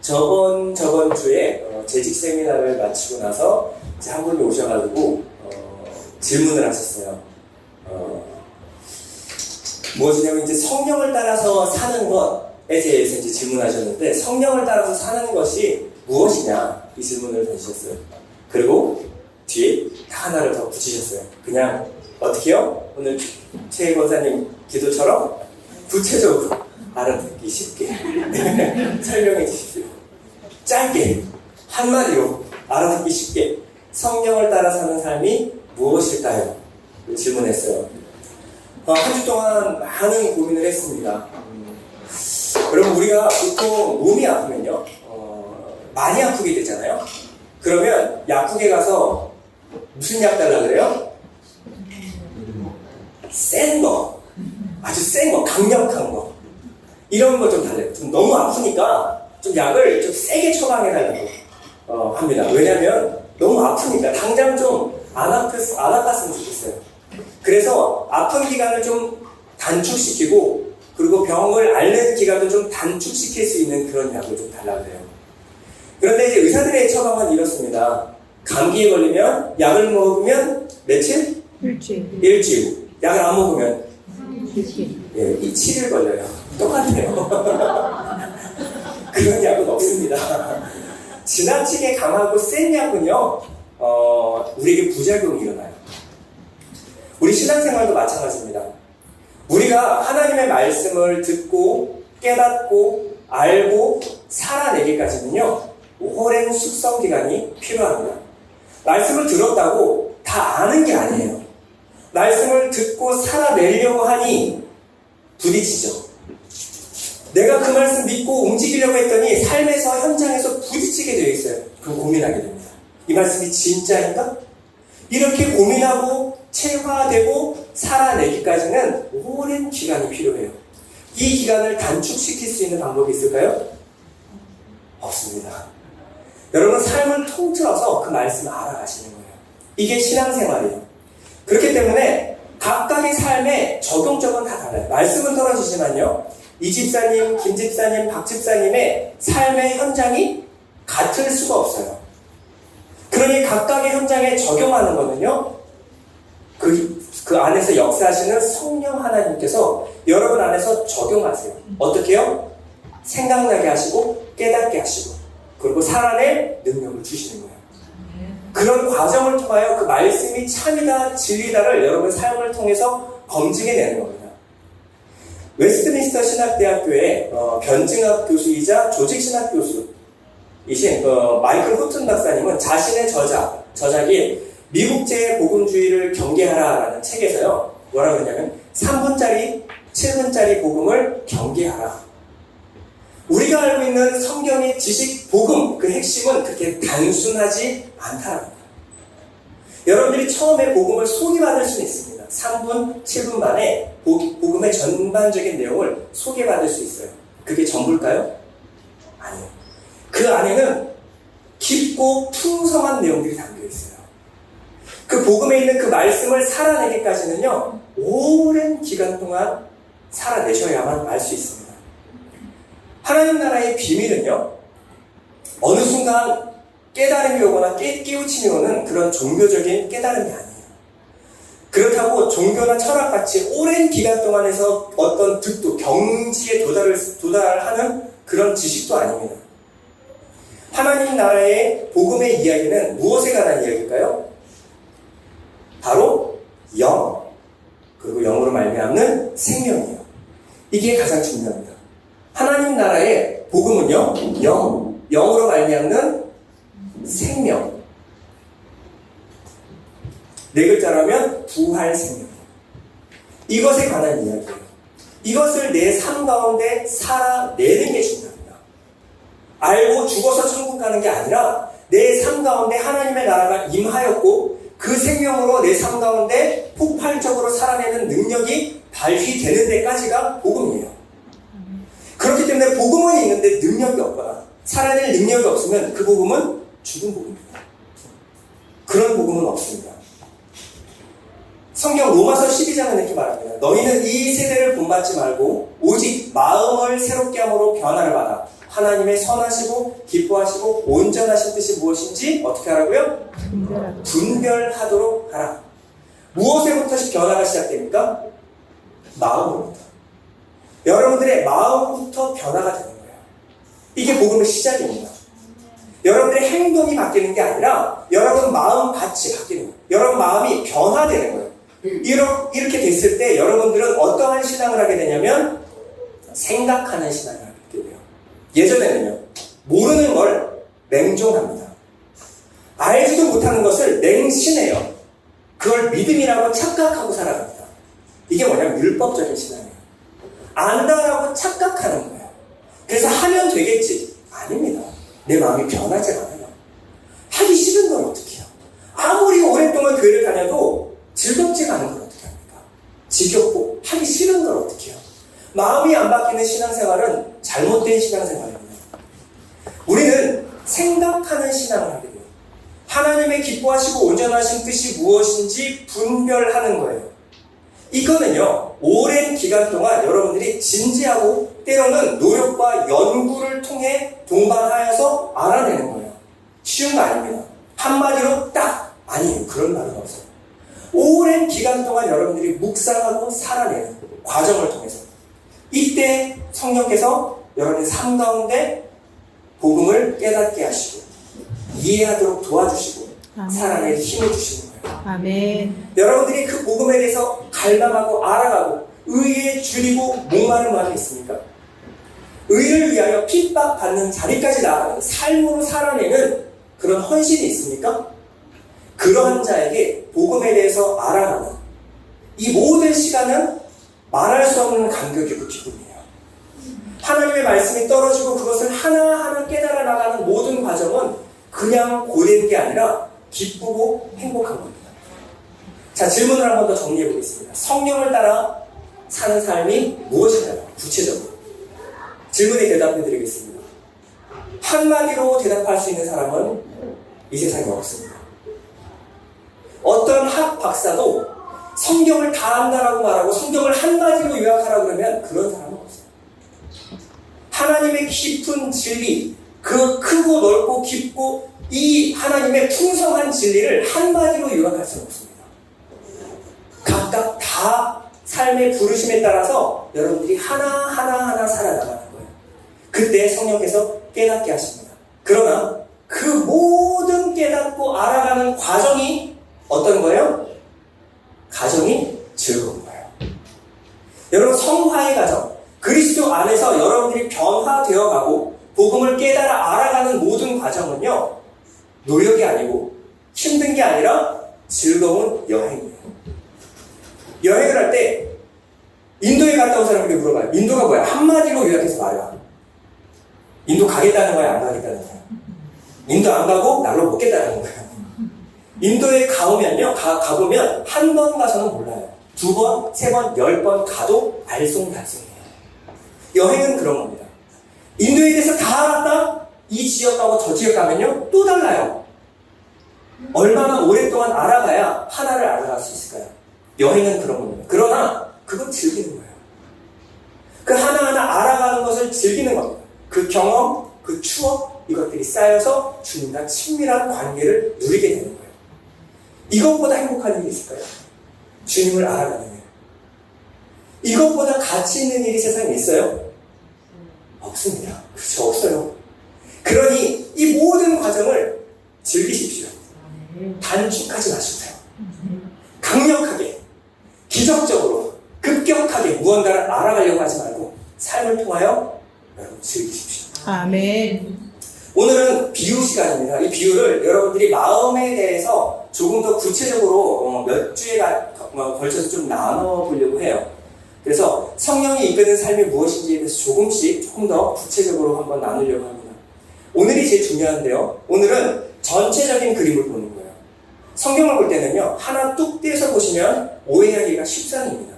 저번 주에 재직 세미나를 마치고 나서 이제 한 분이 오셔가지고 질문을 하셨어요. 무엇이냐면 이제 성령을 따라서 사는 것에 대해서 이제 질문하셨는데, 성령을 따라서 사는 것이 무엇이냐, 이 질문을 던지셨어요. 그리고 뒤에 하나를 더 붙이셨어요. 그냥 어떻게요? 오늘 최 권사님 기도처럼 구체적으로 알아듣기 쉽게 설명해 주십시오. 짧게 한마디로 알아듣기 쉽게 성령을 따라 사는 삶이 무엇일까요? 질문했어요. 한 주 동안 많은 고민을 했습니다. 여러분, 우리가 보통 몸이 아프면요, 많이 아프게 되잖아요. 그러면 약국에 가서 무슨 약 달라 그래요? 센 거, 아주 센 거, 강력한 거, 이런 거 좀 달래요. 좀 너무 아프니까 좀 약을 좀 세게 처방해달라고 합니다. 왜냐면 너무 아프니까 당장 좀 안 아팠으면 좋겠어요. 그래서 아픈 기간을 좀 단축시키고, 그리고 병을 앓는 기간도 좀 단축시킬 수 있는 그런 약을 좀 달라고 해요. 그런데 이제 의사들의 처방은 이렇습니다. 감기에 걸리면 약을 먹으면 며칠? 일주일. 약을 안 먹으면? 예, 7일 걸려요. 똑같아요. 그런 약은 없습니다. 지나치게 강하고 센 약은요, 우리에게 부작용이 일어나요. 우리 신앙생활도 마찬가지입니다. 우리가 하나님의 말씀을 듣고 깨닫고 알고 살아내기까지는요, 오랜 숙성 기간이 필요합니다. 말씀을 들었다고 다 아는 게 아니에요. 말씀을 듣고 살아내려고 하니 부딪히죠. 내가 그 말씀 믿고 움직이려고 했더니 삶에서, 현장에서 부딪히게 되어 있어요. 그럼 고민하게 됩니다. 이 말씀이 진짜인가? 이렇게 고민하고 체화되고 살아내기까지는 오랜 기간이 필요해요. 이 기간을 단축시킬 수 있는 방법이 있을까요? 없습니다. 여러분, 삶을 통틀어서 그 말씀을 알아가시는 거예요. 이게 신앙생활이에요. 그렇기 때문에 각각의 삶에 적용점은 다 달라요. 말씀은 떨어지지만요, 이 집사님, 김 집사님, 박 집사님의 삶의 현장이 같을 수가 없어요. 그러니 각각의 현장에 적용하는 거는요, 그 안에서 역사하시는 성령 하나님께서 여러분 안에서 적용하세요. 어떻게요? 생각나게 하시고 깨닫게 하시고, 그리고 살아낼 능력을 주시는 거예요. 그런 과정을 통하여 그 말씀이 참이다 진리다를 여러분 삶을 통해서 검증해내는 겁니다. 웨스트민스터 신학대학교의 변증학 교수이자 조직신학 교수이신 마이클 호튼 박사님은 자신의 저작이 미국제 복음주의를 경계하라라는 책에서요, 뭐라 그러냐면 3분짜리, 7분짜리 복음을 경계하라. 우리가 알고 있는 성경의 지식, 복음, 그 핵심은 그렇게 단순하지 않다랍니다. 여러분들이 처음에 복음을 소개받을 수는 있습니다. 3분, 7분 만에 복음의 전반적인 내용을 소개받을 수 있어요. 그게 전부일까요? 아니요. 그 안에는 깊고 풍성한 내용들이 담겨 있어요. 그 복음에 있는 그 말씀을 살아내기까지는요, 오랜 기간 동안 살아내셔야만 알 수 있습니다. 하나님 나라의 비밀은요, 어느 순간 깨달음이 오거나 깨우침이 오는 그런 종교적인 깨달음이 아니에요. 그렇다고 종교나 철학같이 오랜 기간 동안에서 어떤 득도, 경지에 도달하는 그런 지식도 아닙니다. 하나님 나라의 복음의 이야기는 무엇에 관한 이야기일까요? 바로 영, 그리고 영으로 말미암는 생명이에요. 이게 가장 중요합니다. 하나님 나라의 복음은요, 영으로 말미암는 생명. 네 글자라면 부활 생명. 이것에 관한 이야기예요. 이것을 내 삶 가운데 살아내는 게 중요합니다. 알고 죽어서 천국 가는 게 아니라 내 삶 가운데 하나님의 나라가 임하였고, 그 생명으로 내 삶 가운데 폭발적으로 살아내는 능력이 발휘되는 데까지가 복음이에요. 그렇기 때문에 복음은 있는데 능력이 없거나 살아낼 능력이 없으면 그 복음은 죽은 복음입니다. 그런 복음은 없습니다. 성경 로마서 12장은 이렇게 말합니다. 너희는 이 세대를 본받지 말고 오직 마음을 새롭게 함으로 변화를 받아 하나님의 선하시고 기뻐하시고 온전하신 뜻이 무엇인지 어떻게 하라고요? 분별하도록 하라. 무엇에부터 변화가 시작됩니까? 마음으로부터. 여러분들의 마음부터 변화가 되는 거예요. 이게 복음의 시작입니다. 여러분들의 행동이 바뀌는 게 아니라 여러분 마음같이 바뀌는 거예요. 여러분 마음이 변화되는 거예요. 이렇게 됐을 때 여러분들은 어떠한 신앙을 하게 되냐면 생각하는 신앙을 하게 돼요. 예전에는요, 모르는 걸 맹종합니다. 알지도 못하는 것을 맹신해요. 그걸 믿음이라고 착각하고 살아갑니다. 이게 뭐냐면 율법적인 신앙이에요. 안다라고 착각하는 거예요. 그래서 하면 되겠지. 아닙니다. 내 마음이 변하지 않아요. 하기 싫은 건 어떻게 해요? 아무리 오랫동안 교회를 다녀도 즐겁지가 않은 걸 어떻게 합니까? 지겹고 하기 싫은 걸 어떻게 해요? 마음이 안 바뀌는 신앙생활은 잘못된 신앙생활입니다. 우리는 생각하는 신앙을 하게 돼요. 하나님의 기뻐하시고 온전하신 뜻이 무엇인지 분별하는 거예요. 이거는요, 오랜 기간 동안 여러분들이 진지하고 때로는 노력과 연구를 통해 동반하여서 알아내는 거예요. 쉬운 거 아닙니다. 한마디로 딱 아니에요. 그런 말은 없어요. 오랜 기간 동안 여러분들이 묵상하고 살아내는 과정을 통해서 이때 성령께서 여러분의 삶 가운데 복음을 깨닫게 하시고 이해하도록 도와주시고 살아낼 힘을 주시는 거예요. 아멘. 여러분들이 그 복음에 대해서 갈망하고 알아가고 의에 줄이고 목마른 마음이 있습니까? 의를 위하여 핍박받는 자리까지 나아가는 삶으로 살아내는 그런 헌신이 있습니까? 그러한 자에게 복음에 대해서 알아가는 이 모든 시간은 말할 수 없는 감격이고 기쁨이에요. 하나님의 말씀이 떨어지고 그것을 하나하나 깨달아 나가는 모든 과정은 그냥 고된 게 아니라 기쁘고 행복한 겁니다. 자, 질문을 한 번 더 정리해 보겠습니다. 성령을 따라 사는 삶이 무엇인가요? 구체적으로 질문에 대답해 드리겠습니다. 한마디로 대답할 수 있는 사람은 이 세상에 없습니다. 어떤 학 박사도 성경을 다 안다라고 말하고 성경을 한마디로 요약하라고 그러면 그런 사람은 없어요. 하나님의 깊은 진리, 그 크고 넓고 깊고 이 하나님의 풍성한 진리를 한마디로 요약할 수는 없습니다. 각각 다 삶의 부르심에 따라서 여러분들이 하나하나 살아나가는 거예요. 그때 성령께서 깨닫게 하십니다. 그러나 그 모든 깨닫고 알아가는 과정이 어떤 거예요? 가정이 즐거운 거예요. 여러분, 성화의 과정, 그리스도 안에서 여러분들이 변화되어 가고 복음을 깨달아 알아가는 모든 과정은요, 노력이 아니고 힘든 게 아니라 즐거운 여행이에요. 여행을 할 때 인도에 갔다 온 사람에게 물어봐요. 인도가 뭐야? 한마디로 요약해서 말해봐. 인도 가겠다는 거야? 안 가겠다는 거야? 인도 안 가고 날로 먹겠다는 거야. 인도에 가보면 한 번 가서는 몰라요. 2번, 3번, 10번 가도 알쏭달쏭해요. 여행은 그런 겁니다. 인도에 대해서 다 알았다? 이 지역 가고 저 지역 가면요 또 달라요. 얼마나 오랫동안 알아가야 하나를 알아갈 수 있을까요? 여행은 그런 겁니다. 그러나 그건 즐기는 거예요. 그 하나하나 알아가는 것을 즐기는 겁니다. 그 경험, 그 추억, 이것들이 쌓여서 주님과 친밀한 관계를 누리게 되는 거예요. 이것보다 행복한 일이 있을까요? 주님을 알아가는 일. 이것보다 가치 있는 일이 세상에 있어요? 없습니다. 그렇죠, 없어요. 그러니 이 모든 과정을 즐기십시오. 단축하지 마시고요. 강력하게, 기적적으로, 급격하게 무언가를 알아가려고 하지 말고 삶을 통하여 여러분 즐기십시오. 아멘. 오늘은 비유 시간입니다. 이 비유를 여러분들이 마음에 대해서 조금 더 구체적으로 몇 주에 걸쳐서 좀 나눠보려고 해요. 그래서 성령이 이끄는 삶이 무엇인지에 대해서 조금 더 구체적으로 한번 나누려고 합니다. 오늘이 제일 중요한데요. 오늘은 전체적인 그림을 보는 거예요. 성경을 볼 때는요, 하나 뚝 떼서 보시면 오해하기가 쉽상입니다.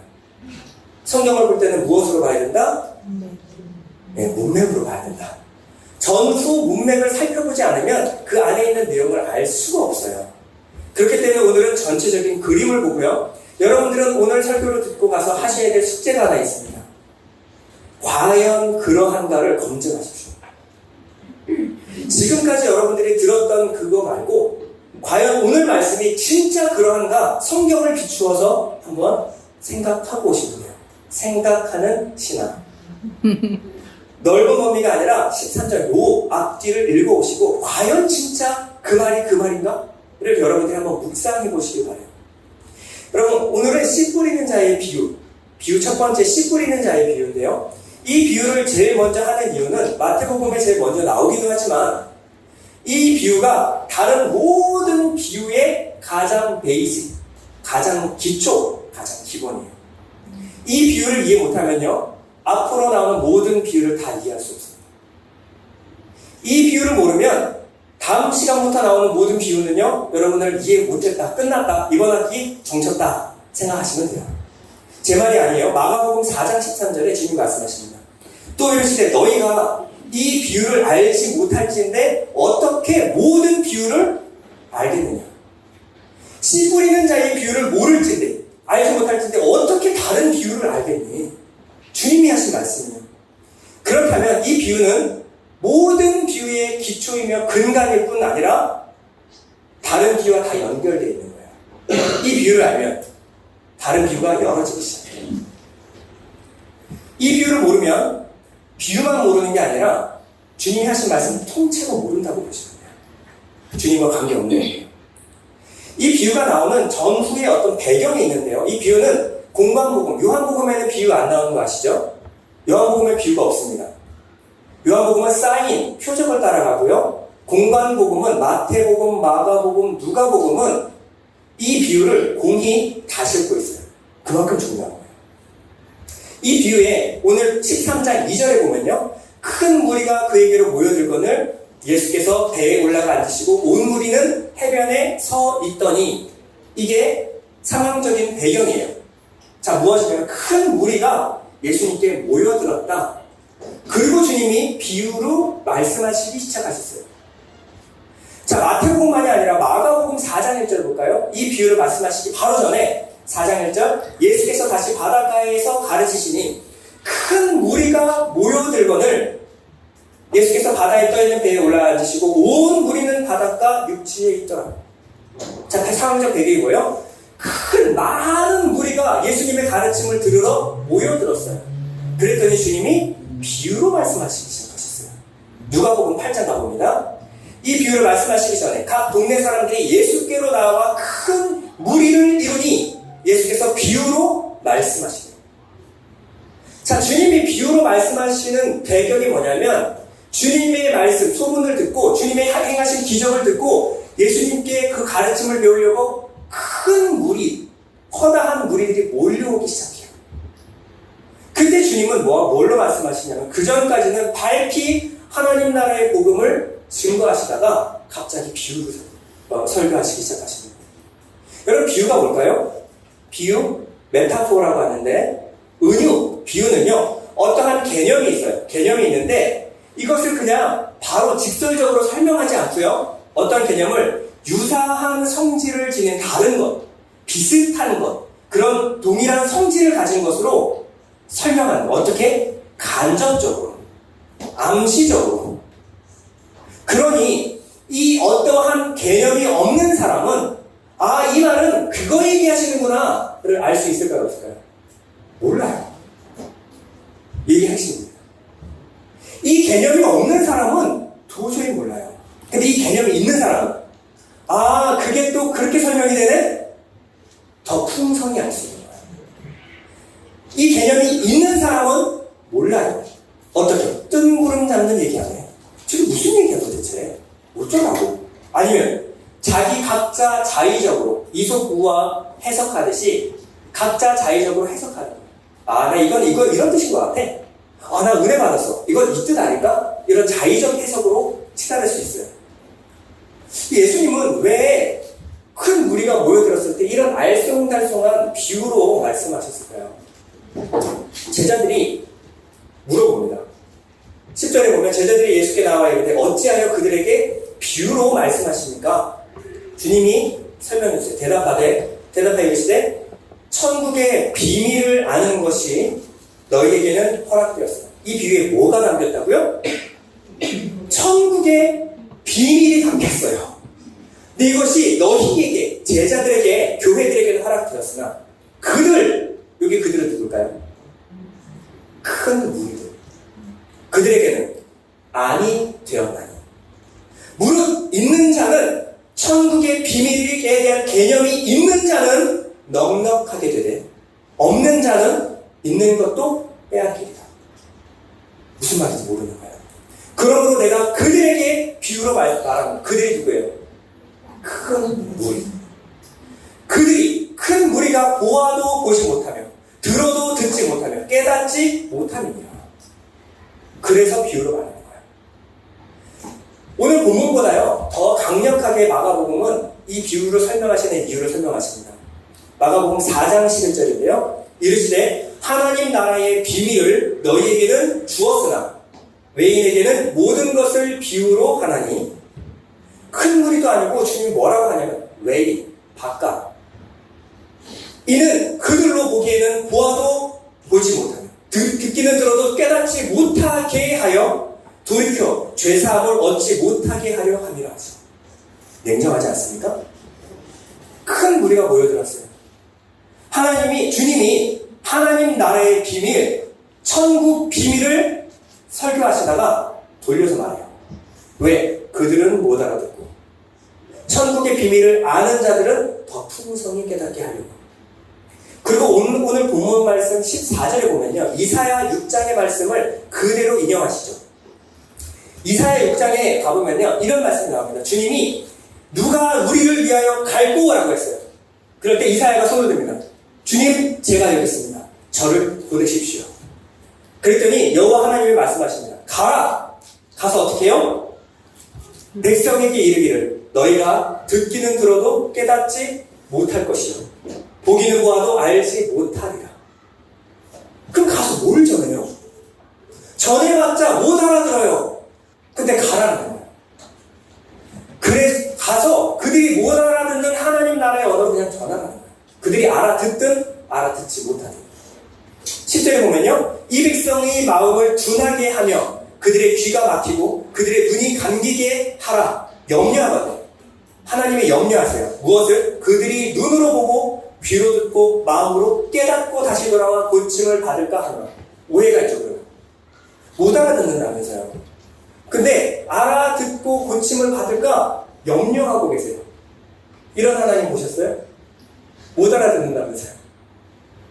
성경을 볼 때는 무엇으로 봐야 된다? 네, 문맥으로 봐야 된다. 전후 문맥을 살펴보지 않으면 그 안에 있는 내용을 알 수가 없어요. 그렇기 때문에 오늘은 전체적인 그림을 보고요. 여러분들은 오늘 설교를 듣고 가서 하셔야 될 숙제가 하나 있습니다. 과연 그러한가를 검증하십시오. 지금까지 여러분들이 들었던 그거 말고 과연 오늘 말씀이 진짜 그러한가 성경을 비추어서 한번 생각하고 오시면 돼요. 생각하는 신앙. 넓은 범위가 아니라 13절 요 앞뒤를 읽어오시고 과연 진짜 그 말이 그 말인가? 를 여러분들이 한번 묵상해 보시기 바래요. 여러분 오늘은 씨 뿌리는 자의 비유 첫 번째 씨 뿌리는 자의 비유인데요. 이 비유를 제일 먼저 하는 이유는 마태복음에 제일 먼저 나오기도 하지만 이 비유가 다른 모든 비유의 가장 베이직, 가장 기초, 가장 기본이에요. 이 비유를 이해 못하면요 앞으로 나오는 모든 비유를 다 이해할 수 없습니다. 이 비유를 모르면 다음 시간부터 나오는 모든 비유는요 여러분들 이해 못했다, 끝났다, 이번 학기 정쳤다 생각하시면 돼요. 제 말이 아니에요. 마가복음 4장 13절에 주님 말씀하십니다. 또 이르시되 너희가 이 비유를 알지 못할진데 어떻게 모든 비유를 알겠느냐. 씨 뿌리는 자의 비유를 모를진데 알지 못할진데 어떻게 다른 비유를 알겠니. 주님이 하신 말씀이에요. 그렇다면 이 비유는 모든 비유의 기초이며 근간일 뿐 아니라 다른 비유와 다 연결되어 있는 거예요. 이 비유를 알면 다른 비유가 열어지기 시작해요. 이 비유를 모르면 비유만 모르는 게 아니라 주님이 하신 말씀 통째로 모른다고 보시면 돼요. 주님과 관계없는 거예요. 이 비유가 나오는 전후에 어떤 배경이 있는데요. 이 비유는 공관복음, 요한복음에는 비유 안 나오는 거 아시죠? 요한복음에 비유가 없습니다. 요한복음은 사인, 표적을 따라가고요. 공관복음은 마태복음, 마가복음, 누가복음은 이 비유를 공히 다 싣고 있어요. 그만큼 중요한 거예요. 이 비유에 오늘 13장 2절에 보면요. 큰 무리가 그에게로 모여들거늘 예수께서 배에 올라가 앉으시고 온 무리는 해변에 서 있더니 이게 상황적인 배경이에요. 자, 무엇이냐면 큰 무리가 예수님께 모여들었다. 그리고 주님이 비유로 말씀하시기 시작하셨어요. 자, 마태복음만이 아니라 마가복음 4장 1절 볼까요? 이 비유를 말씀하시기 바로 전에 4장 1절 예수께서 다시 바닷가에서 가르치시니 큰 무리가 모여들거늘 예수께서 바다에 떠있는 배에 올라앉으시고 온 무리는 바닷가 육지에 있더라. 자, 상황적 배경이고요. 큰 많은 무리가 예수님의 가르침을 들으러 모여들었어요. 그랬더니 주님이 비유로 말씀하시기 시작하셨어요. 누가복음 8장 가봅니다. 이 비유를 말씀하시기 전에 각 동네 사람들이 예수께로 나와 큰 무리를 이루니 예수께서 비유로 말씀하시네요. 자, 주님이 비유로 말씀하시는 배경이 뭐냐면 주님의 말씀, 소문을 듣고 주님의 행하신 기적을 듣고 예수님께 그 가르침을 배우려고 큰 무리, 허다한 무리들이 몰려오기 시작해요. 그때 주님은 뭘로 말씀하시냐면 그 전까지는 밝히 하나님 나라의 복음을 증거하시다가 갑자기 비유로 설교하시기 시작하십니다. 여러분 비유가 뭘까요? 비유, 메타포라고 하는데 은유, 비유는요 어떠한 개념이 있어요. 개념이 있는데 이것을 그냥 바로 직설적으로 설명하지 않고요 어떤 개념을 유사한 성질을 지닌 다른 것, 비슷한 것, 그런 동일한 성질을 가진 것으로 설명하는 것. 어떻게? 간접적으로, 암시적으로. 그러니 이 어떠한 개념이 없는 사람은 아, 이 말은 그거 얘기하시는구나를 알 수 있을까요? 없을까요? 몰라요. 이게 핵심입니다. 이 개념이 없는 사람은 도저히 몰라요. 근데 이 개념이 있는 사람은 아, 그게 또 그렇게 설명이 되네? 더 풍성히 알 수 있는 거예요. 이 개념이 있는 사람은 몰라요. 어떻게? 뜬구름 잡는 얘기하네. 지금 무슨 얘기야 도대체? 어쩌라고? 아니면 자기 각자 자의적으로 이솝우화 해석하듯이 각자 자의적으로 해석하는 거예요. 아, 나 이건 이런 뜻인 것 같아. 아, 나 은혜 받았어. 이건 이 뜻 아닐까? 이런 자의적 해석으로 치달을 수 있어요. 예수님은 왜 큰 무리가 모여들었을 때 이런 알쏭달쏭한 비유로 말씀하셨을까요? 제자들이 물어봅니다. 10절에 보면 제자들이 예수께 나와 이르되 어찌하여 그들에게 비유로 말씀하십니까? 주님이 설명해주세요. 대답하여 이르시되 천국의 비밀을 아는 것이 너희에게는 허락되었습니다. 이 비유에 뭐가 담겼다고요? 천국의 비밀이 담겼어요. 근데 이것이 너희에게, 제자들에게, 교회들에게는 허락되었으나 여기 그들은 누굴까요? 큰 무리들. 그들에게는 아니 되었나니. 무릇 있는 자는, 천국의 비밀에 대한 개념이 있는 자는 넉넉하게 되되 없는 자는 있는 것도 빼앗기리라. 무슨 말인지 모르는 거예요. 그러므로 내가 그들에게 비유로 말하는, 그들이 누구예요? 큰 무리. 그들이, 큰 무리가 보아도 보지 못하며 들어도 듣지 못하며 깨닫지 못함이니라. 그래서 비유로 말하는 거예요. 오늘 본문보다요 더 강력하게 마가복음은 이 비유를 설명하시는 이유를 설명하십니다. 마가복음 4장 11절인데요. 이르시되 하나님 나라의 비밀을 너희에게는 주었으나 외인에게는 모든 것을 비유로 하나니. 큰 무리도 아니고 주님이 뭐라고 하냐면 외인, 바깥. 이는 그들로 보기에는 보아도 보지 못하며 듣기는 들어도 깨닫지 못하게 하여 돌이켜 죄사함을 얻지 못하게 하려 함이라 하죠. 냉정하지 않습니까? 큰 무리가 모여들었어요. 주님이 하나님 나라의 비밀, 천국 비밀을 설교하시다가 돌려서 말해요. 왜? 그들은 못 알아듣고 천국의 비밀을 아는 자들은 더 풍성히 깨닫게 하려고. 그리고 오늘 본문 말씀 14절에 보면요, 이사야 6장의 말씀을 그대로 인용하시죠. 이사야 6장에 가보면요, 이런 말씀이 나옵니다. 주님이 누가 우리를 위하여 갈고 라고 했어요. 그럴 때 이사야가 손을 듭니다. 주님, 제가 여기 있습니다. 저를 보내십시오. 그랬더니 여호와 하나님이 말씀하십니다. 가라! 가서 어떻게 해요? 백성에게 이르기를 너희가 듣기는 들어도 깨닫지 못할 것이요 보기는 보아도 알지 못하리라. 그럼 가서 뭘 전해요? 전해봤자 못 알아들어요. 근데 가라는 거예요. 그래 가서 그들이 못 알아듣는 하나님 나라의 언어를 그냥 전하라는 거예요. 그들이 알아듣든 알아듣지 못하든. 10절에 보면요, 이 백성의 마음을 둔하게 하며 그들의 귀가 막히고 그들의 눈이 감기게 하라. 염려하거든. 하나님이 염려하세요. 무엇을? 그들이 눈으로 보고 귀로 듣고 마음으로 깨닫고 다시 돌아와 고침을 받을까 하나. 오해가 있죠. 그러면 못 알아듣는다면서요. 근데 알아듣고 고침을 받을까 염려하고 계세요. 이런 하나님 보셨어요? 못 알아듣는다면서요.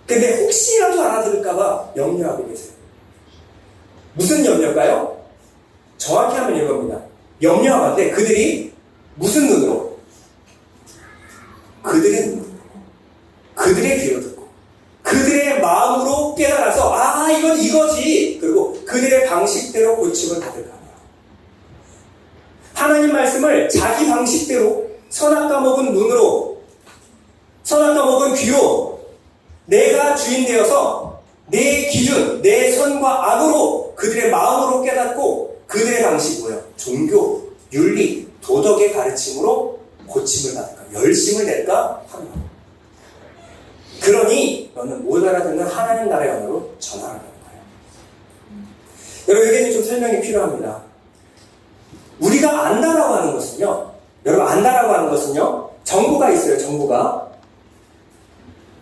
근데 혹시라도 알아들을까봐 염려하고 계세요. 무슨 염려일까요? 정확히 하면 이겁니다. 염려하는데 그들이 무슨 눈으로? 그들의 눈으로, 그들의 귀로 듣고 그들의 마음으로 깨달아서 이건 이거지. 그리고 그들의 방식대로 고침을 받을까 봐요. 하나님 말씀을 자기 방식대로 선악과 먹은 눈으로, 선악과 먹은 귀로 내가 주인 되어서 내 기준, 내 선과 악으로 그들의 마음으로 깨닫고 그들의 방식 뭐예요? 종교, 윤리, 도덕의 가르침으로 고침을 받을까? 열심을 낼까? 합니다. 그러니 너는 못 알아듣는 하나님 나라의 언어로 전하라는 거예요. 여러분, 여기에는 좀 설명이 필요합니다. 우리가 안다라고 하는 것은요, 여러분, 안다라고 하는 것은요, 정보가 있어요.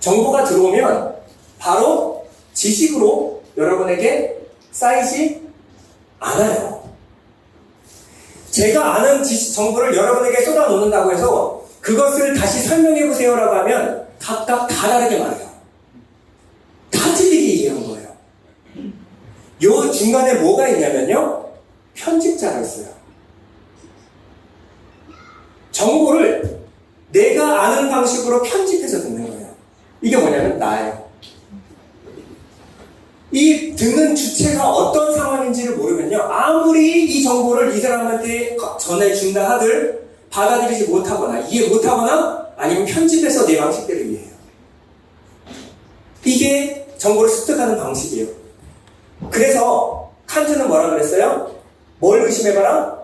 정보가 들어오면 바로 지식으로 여러분에게 쌓이지 않아요. 제가 아는 정보를 여러분에게 쏟아놓는다고 해서 그것을 다시 설명해보세요라고 하면 각각 다 다르게 말해요. 다 틀리게 이해한 거예요. 요 중간에 뭐가 있냐면요, 편집자가 있어요. 정보를 내가 아는 방식으로 편집해서 듣는 거예요. 이게 뭐냐면 나예요. 이 듣는 주체가 어떤 상황인지를 모르면요, 아무리 이 정보를 이 사람한테 전해준다 하들 받아들이지 못하거나 이해 못하거나 아니면 편집해서 내 방식대로 이해해요. 이게 정보를 습득하는 방식이에요. 그래서 칸트는 뭐라 그랬어요? 뭘 의심해봐라?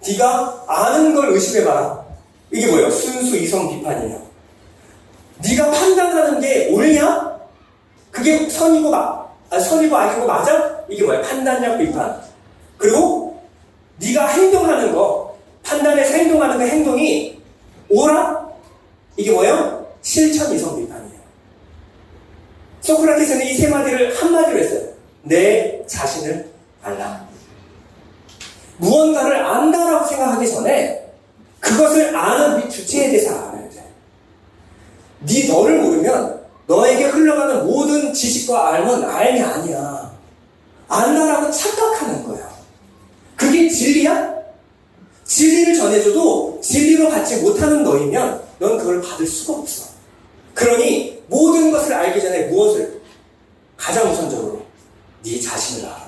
네가 아는 걸 의심해봐라. 이게 뭐예요? 순수 이성 비판이에요. 네가 판단하는 게 옳냐? 그게 선이고 아니고 맞아? 이게 뭐야? 판단력 비판. 그리고 네가 행동하는 거, 판단해서 행동하는 그 행동이 옳아? 이게 뭐예요? 실천 이성 비판이에요. 소크라테스는 이 세 마디를 한마디로 했어요. 내 자신을 알라. 무언가를 안다라고 생각하기 전에 그것을 아는 이 주체에 대해서 알아야 돼. 네 너를 모르면 너에게 흘러가는 모든 지식과 알면 알이 아니야. 안다라고 착각하는 거야. 그게 진리야? 진리를 전해줘도 진리로 받지 못하는 너이면 넌 그걸 받을 수가 없어. 그러니 모든 것을 알기 전에 무엇을? 가장 우선적으로 네 자신을 알아라.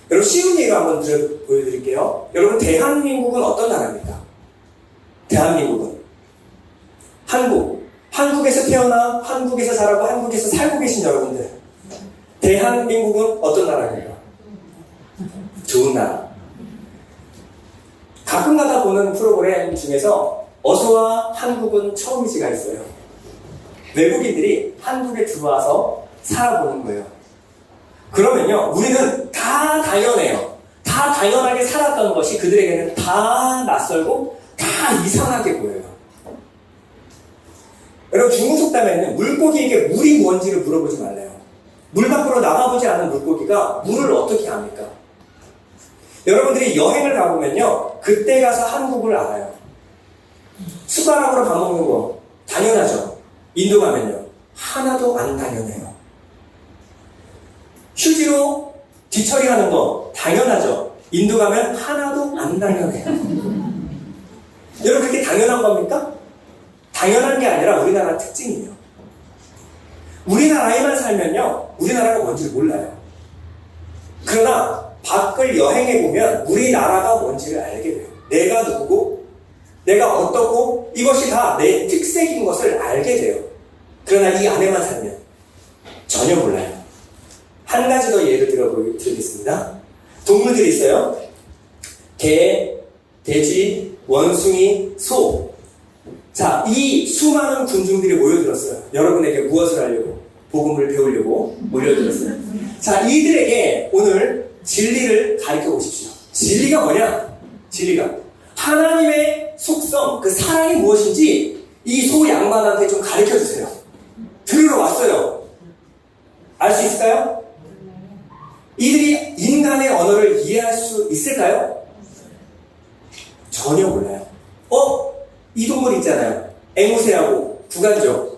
여러분 쉬운 예로 한번 보여드릴게요. 여러분 대한민국은 어떤 나라입니까? 대한민국은 한국에서 태어나 한국에서 자라고 한국에서 살고 계신 여러분들, 대한민국은 어떤 나라입니까? 좋은 나라. 가끔가다 보는 프로그램 중에서 어서와 한국은 처음이지가 있어요. 외국인들이 한국에 들어와서 살아보는 거예요. 그러면요, 우리는 다 당연해요. 다 당연하게 살았던 것이 그들에게는 다 낯설고 다 이상하게 보여요. 여러분 중국 속담에는 물고기에게 물이 뭔지를 물어보지 말래요. 물 밖으로 나가보지 않은 물고기가 물을 어떻게 압니까? 여러분들이 여행을 가보면요, 그때 가서 한국을 알아요. 숟가락으로 밥 먹는 거 당연하죠. 인도 가면요, 하나도 안 당연해요. 휴지로 뒤처리하는 거 당연하죠. 인도 가면 하나도 안 당연해요. 여러분 그렇게 당연한 겁니까? 당연한 게 아니라 우리나라 특징이에요. 우리나라에만 살면요, 우리나라가 뭔지 몰라요. 그러나 밖을 여행해보면 우리나라가 뭔지를 알게 돼요. 내가 누구고 내가 어떻고 이것이 다 내 특색인 것을 알게 돼요. 그러나 이 안에만 살면 전혀 몰라요. 한 가지 더 예를 들어드리겠습니다. 동물들이 있어요. 개, 돼지, 원숭이, 소. 자, 이 수많은 군중들이 모여들었어요. 여러분에게 무엇을 하려고? 복음을 배우려고 모여들었어요. 자, 이들에게 오늘 진리를 가르쳐 보십시오. 진리가 뭐냐? 진리가 하나님의 속성, 그 사랑이 무엇인지 이 소 양반한테 좀 가르쳐 주세요. 들으러 왔어요. 알 수 있을까요? 이들이 인간의 언어를 이해할 수 있을까요? 전혀 몰라요. 이 동물 있잖아요. 앵무새하고 구간조.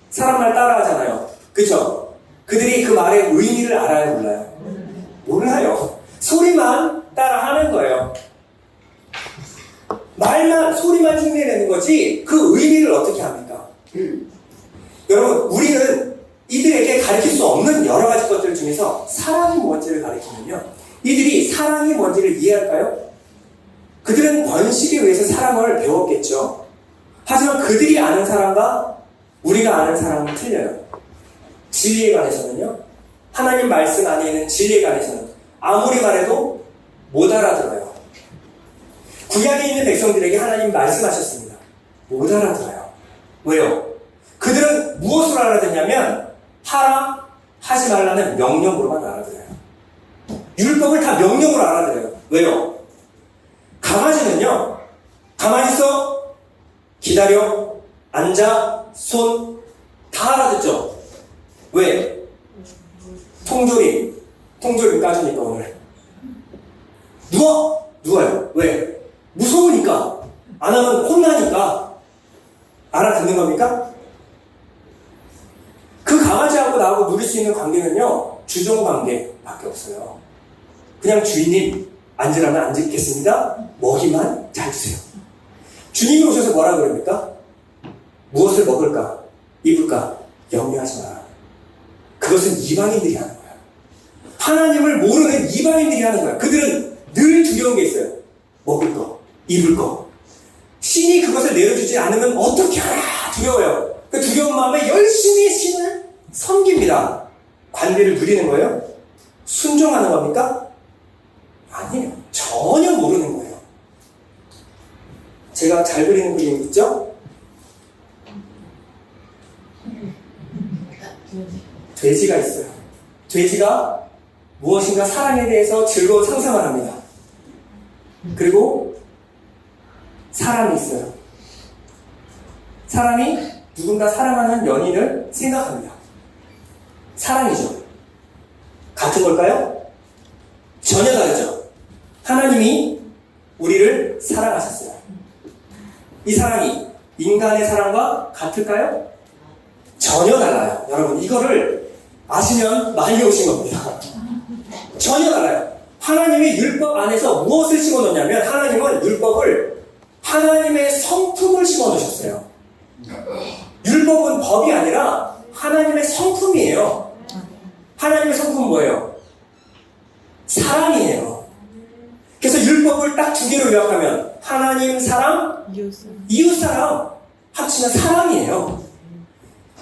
사람 말 따라하잖아요. 그쵸? 그들이 그 말의 의미를 알아요, 몰라요? 몰라요. 소리만 따라하는 거예요. 말만, 소리만 흉내내는 거지 그 의미를 어떻게 합니까? 여러분, 우리는 이들에게 가르칠 수 없는 여러 가지 것들 중에서 사랑이 뭔지를 가르치면요, 이들이 사랑이 뭔지를 이해할까요? 그들은 번식에 의해서 사랑을 배웠겠죠. 하지만 그들이 아는 사랑과 우리가 아는 사랑은 틀려요. 진리에 관해서는요, 하나님 말씀 안에 있는 진리에 관해서는 아무리 말해도 못 알아들어요. 구약에 있는 백성들에게 하나님 말씀하셨습니다. 못 알아들어요. 왜요? 그들은 무엇을 알아듣냐면 하라, 하지 말라는 명령으로만 알아들어요. 율법을 다 명령으로 알아들어요. 왜요? 강아지는요, 가만히 있어, 기다려, 앉아, 손, 다 알아듣죠? 왜? 통조림 까주니까 오늘. 누워요. 왜? 무서우니까. 안 하면 혼나니까. 알아듣는 겁니까? 그 강아지하고 나하고 누릴 수 있는 관계는요, 주종 관계밖에 없어요. 그냥 주인님, 앉으라면 앉겠습니다. 먹이만 잘 주세요. 주님이 오셔서 뭐라 그럽니까? 무엇을 먹을까? 입을까? 염려하지 마라. 그것은 이방인들이 하는 거야. 하나님을 모르는 이방인들이 하는 거야. 그들은 늘 두려운 게 있어요. 먹을 거, 입을 거. 신이 그것을 내려주지 않으면 어떻게 하나 두려워요. 그 두려운 마음에 열심히 신을 섬깁니다. 관계를 누리는 거예요? 순종하는 겁니까? 아니에요. 전혀 모르는 거예요. 제가 잘 그리는 그림 있죠? 돼지가 있어요. 돼지가 무엇인가 사랑에 대해서 즐거운 상상을 합니다. 그리고 사람이 있어요. 사람이 누군가 사랑하는 연인을 생각합니다. 사랑이죠. 같은 걸까요? 전혀 다르죠. 하나님이 우리를 사랑하셨어요. 이 사랑이 인간의 사랑과 같을까요? 전혀 달라요. 여러분, 이거를 아시면 많이 오신 겁니다. 전혀 달라요. 하나님이 율법 안에서 무엇을 심어놓냐면, 하나님은 율법을 하나님의 성품을 심어놓으셨어요. 율법은 법이 아니라 하나님의 성품이에요. 하나님의 성품은 뭐예요? 사랑이에요. 그래서 율법을 딱 두 개로 요약하면 하나님 사랑, 이웃 사랑 합치면 사랑이에요.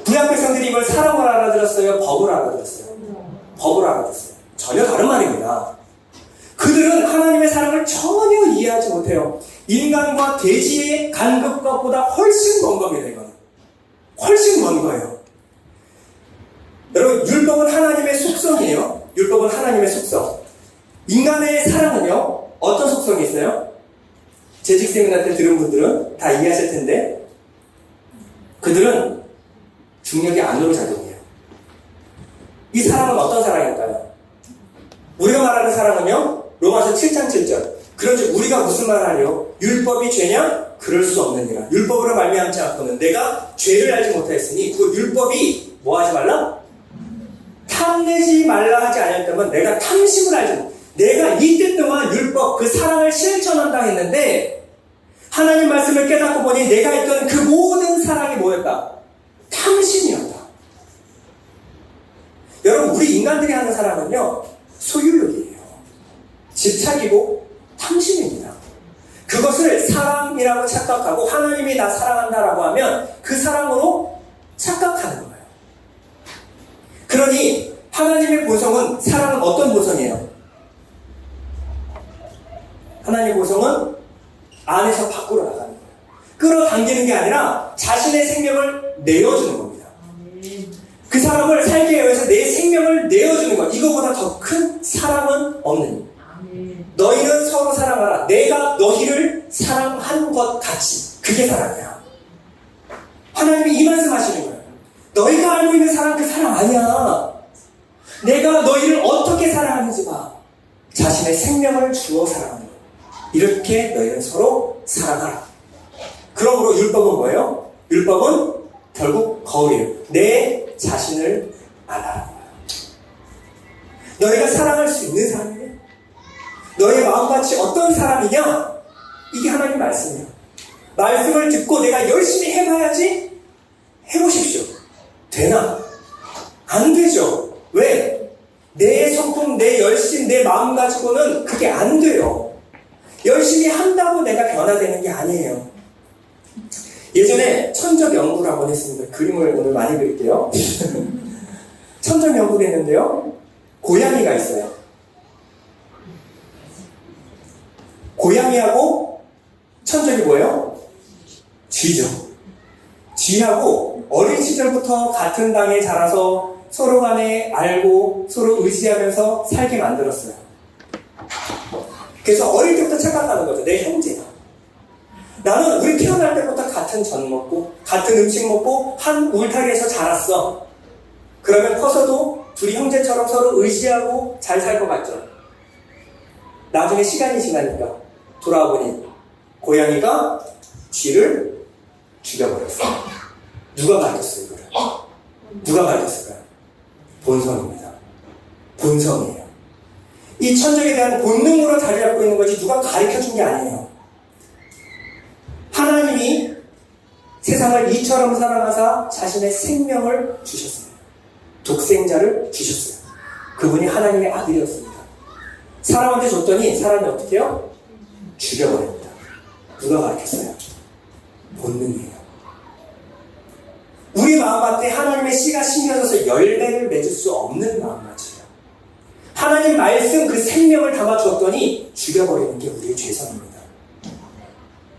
구약 백성들이 이걸 사랑을 알아들었어요? 법을 알아들었어요? 법을 알아들었어요. 전혀 다른 말입니다. 그들은 하나님의 사랑을 전혀 이해하지 못해요. 인간과 돼지의 간극과보다 훨씬 먼 겁니다. 이거는 훨씬 먼 거예요. 여러분, 율법은 하나님의 속성이에요. 율법은 하나님의 속성. 인간의 사랑은요, 어떤 속성이 있어요? 재직 세미나 때 들은 분들은 다 이해하실 텐데, 그들은 중력이 안으로 작용해요. 이 사랑은 어떤 사랑일까요? 우리가 말하는 사랑은요, 로마서 7장 7절. 그런즉 우리가 무슨 말을 하려? 율법이 죄냐? 그럴 수 없느니라. 율법으로 말미암지 않고는 내가 죄를 알지 못하였으니 그 율법이 뭐 하지 말라? 탐내지 말라 하지 않았다면 내가 탐심을 알지 못. 내가 이때 동안 율법, 그 사랑을 실천한다 했는데 하나님 말씀을 깨닫고 보니 내가 했던 그 모든 사랑이 뭐였다? 탐심이었다. 여러분, 우리 인간들이 하는 사랑은요, 소유욕이에요. 집착이고 탐심입니다. 그것을 사랑이라고 착각하고 하나님이 나 사랑한다라고 하면 그 사랑으로 착각하는 거예요. 그러니 하나님의 보성은, 사랑은 어떤 보성이에요? 하나님의 보성은 안에서 밖으로 나가는 거예요. 끌어당기는 게 아니라 자신의 생명을 내어주는 겁니다. 그 사람을 살게 위해서 내 생명을 내어주는 것. 이거보다 더 큰 사랑은 없는. 너희는 서로 사랑하라. 내가 너희를 사랑한 것 같이. 그게 사랑이야. 하나님이 이 말씀 하시는 거예요. 너희가 알고 있는 사랑, 그 사랑 아니야. 내가 너희를 어떻게 사랑하는지 봐. 자신의 생명을 주어 사랑하는 거예요. 이렇게 너희는 서로 사랑하라. 그러므로 율법은 뭐예요? 율법은 결국 거울이에요. 내 자신을 알아라. 너희가 사랑할 수 있는 사람이에요. 너의 마음같이 어떤 사람이냐? 이게 하나님 말씀이에요. 말씀을 듣고 내가 열심히 해봐야지. 해보십시오. 되나? 안 되죠. 왜? 내 성품, 내 열심, 내 마음 가지고는 그게 안 돼요. 열심히 한다고 내가 변화되는 게 아니에요. 예전에 천적 연구를 한번 했습니다. 그림을 오늘 많이 그릴게요. 천적 연구를 했는데요. 고양이가 있어요. 고양이하고 천적이 뭐예요? 쥐죠. 쥐하고 어린 시절부터 같은 땅에 자라서 서로 간에 알고 서로 의지하면서 살게 만들었어요. 그래서 어릴 때부터 착각하는 거죠. 내 형제야. 나는 우리 태어날 때부터 같은 전 먹고 같은 음식 먹고 한 울타리에서 자랐어. 그러면 커서도 둘이 형제처럼 서로 의지하고 잘 살 것 같죠. 나중에 시간이 지나니까 돌아보니 고양이가 쥐를 죽여버렸어요. 누가 가졌어요, 이거를? 누가 가졌을까요? 본성입니다. 본성이에요. 이 천적에 대한 본능으로 자리 잡고 있는 거지 누가 가르쳐준 게 아니에요. 하나님이 세상을 이처럼 사랑하사 자신의 생명을 주셨습니다. 독생자를 주셨어요. 그분이 하나님의 아들이었습니다. 사람한테 줬더니 사람이 어떻게 해요? 죽여버립니다. 누가 가르쳤어요? 본능이에요. 우리 마음밭에 하나님의 씨가 심겨져서 열매를 맺을 수 없는 마음밭이에요. 하나님 말씀 그 생명을 담아 주었더니 죽여버리는 게 우리의 죄성입니다.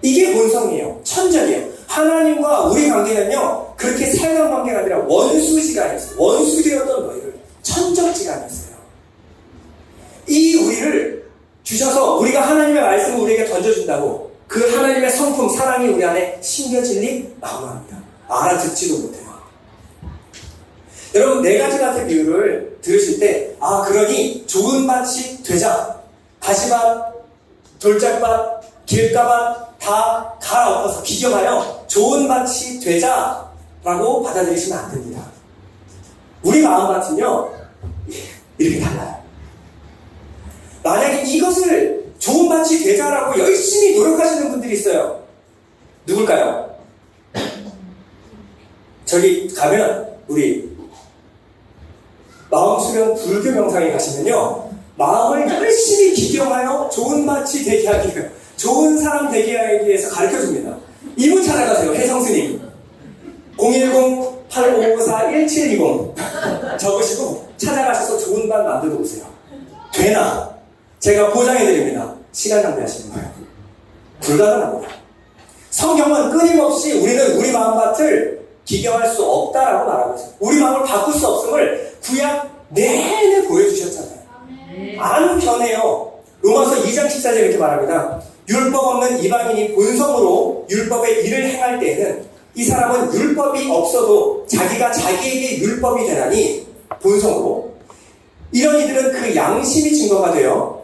이게 본성이에요. 천적이에요. 하나님과 우리 관계는요, 그렇게 사용한 관계가 아니라 원수지간이었어요. 원수되었던 너희를 천적 성적지간이었어요. 이 우리를 주셔서 우리가 하나님의 말씀을 우리에게 던져준다고 그 하나님의 성품, 사랑이 우리 안에 심겨질 리 마음합니다. 알아듣지도 못해요. 여러분, 네 가지 같은 비유를 들으실 때, 아, 그러니 좋은 밭이 되자. 가시밭, 돌짝밭, 길가밭 다 갈아엎어서 비교하여 좋은 밭이 되자라고 받아들이시면 안 됩니다. 우리 마음밭은요, 이렇게 달라요. 만약에 이것을 좋은 밭이 되자라고 열심히 노력하시는 분들이 있어요. 누굴까요? 저기 가면 우리 마음수련 불교 명상에 가시면요, 마음을 열심히 기경하여 좋은 밭이 되게 하기 위해, 좋은 사람 되게 하기 위해서 가르쳐줍니다. 이분 찾아가세요. 혜성스님 010-8554-1720 적으시고 찾아가셔서 좋은 밭 만들어 오세요. 되나? 제가 보장해드립니다. 시간 낭비하시는 거예요. 불가능합니다. 성경은 끊임없이 우리는 우리 마음밭을 기경할 수 없다라고 말하고 있어요. 우리 마음을 바꿀 수 없음을 구약 내내 보여주셨잖아요. 안 변해요. 로마서 2장 14절 이렇게 말합니다. 율법 없는 이방인이 본성으로 율법의 일을 행할 때에는 이 사람은 율법이 없어도 자기가 자기에게 율법이 되나니 본성으로 이런 이들은 그 양심이 증거가 되어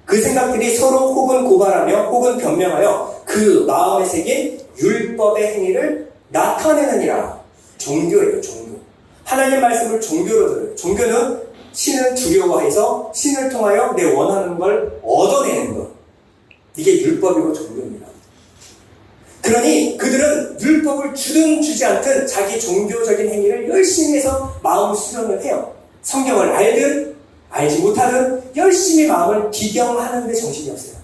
그 생각들이 서로 혹은 고발하며 혹은 변명하여 그 마음에 새긴 율법의 행위를 나타내느니라. 종교예요, 종교. 하나님 말씀을 종교로 들어요. 종교는 신을 두려워해서 신을 통하여 내 원하는 걸 얻어내는 것. 이게 율법이고 종교입니다. 그러니 그들은 율법을 주든 주지 않든 자기 종교적인 행위를 열심히 해서 마음 수련을 해요. 성경을 알든 알지 못하든 열심히 마음을 기경하는 데 정신이 없어요.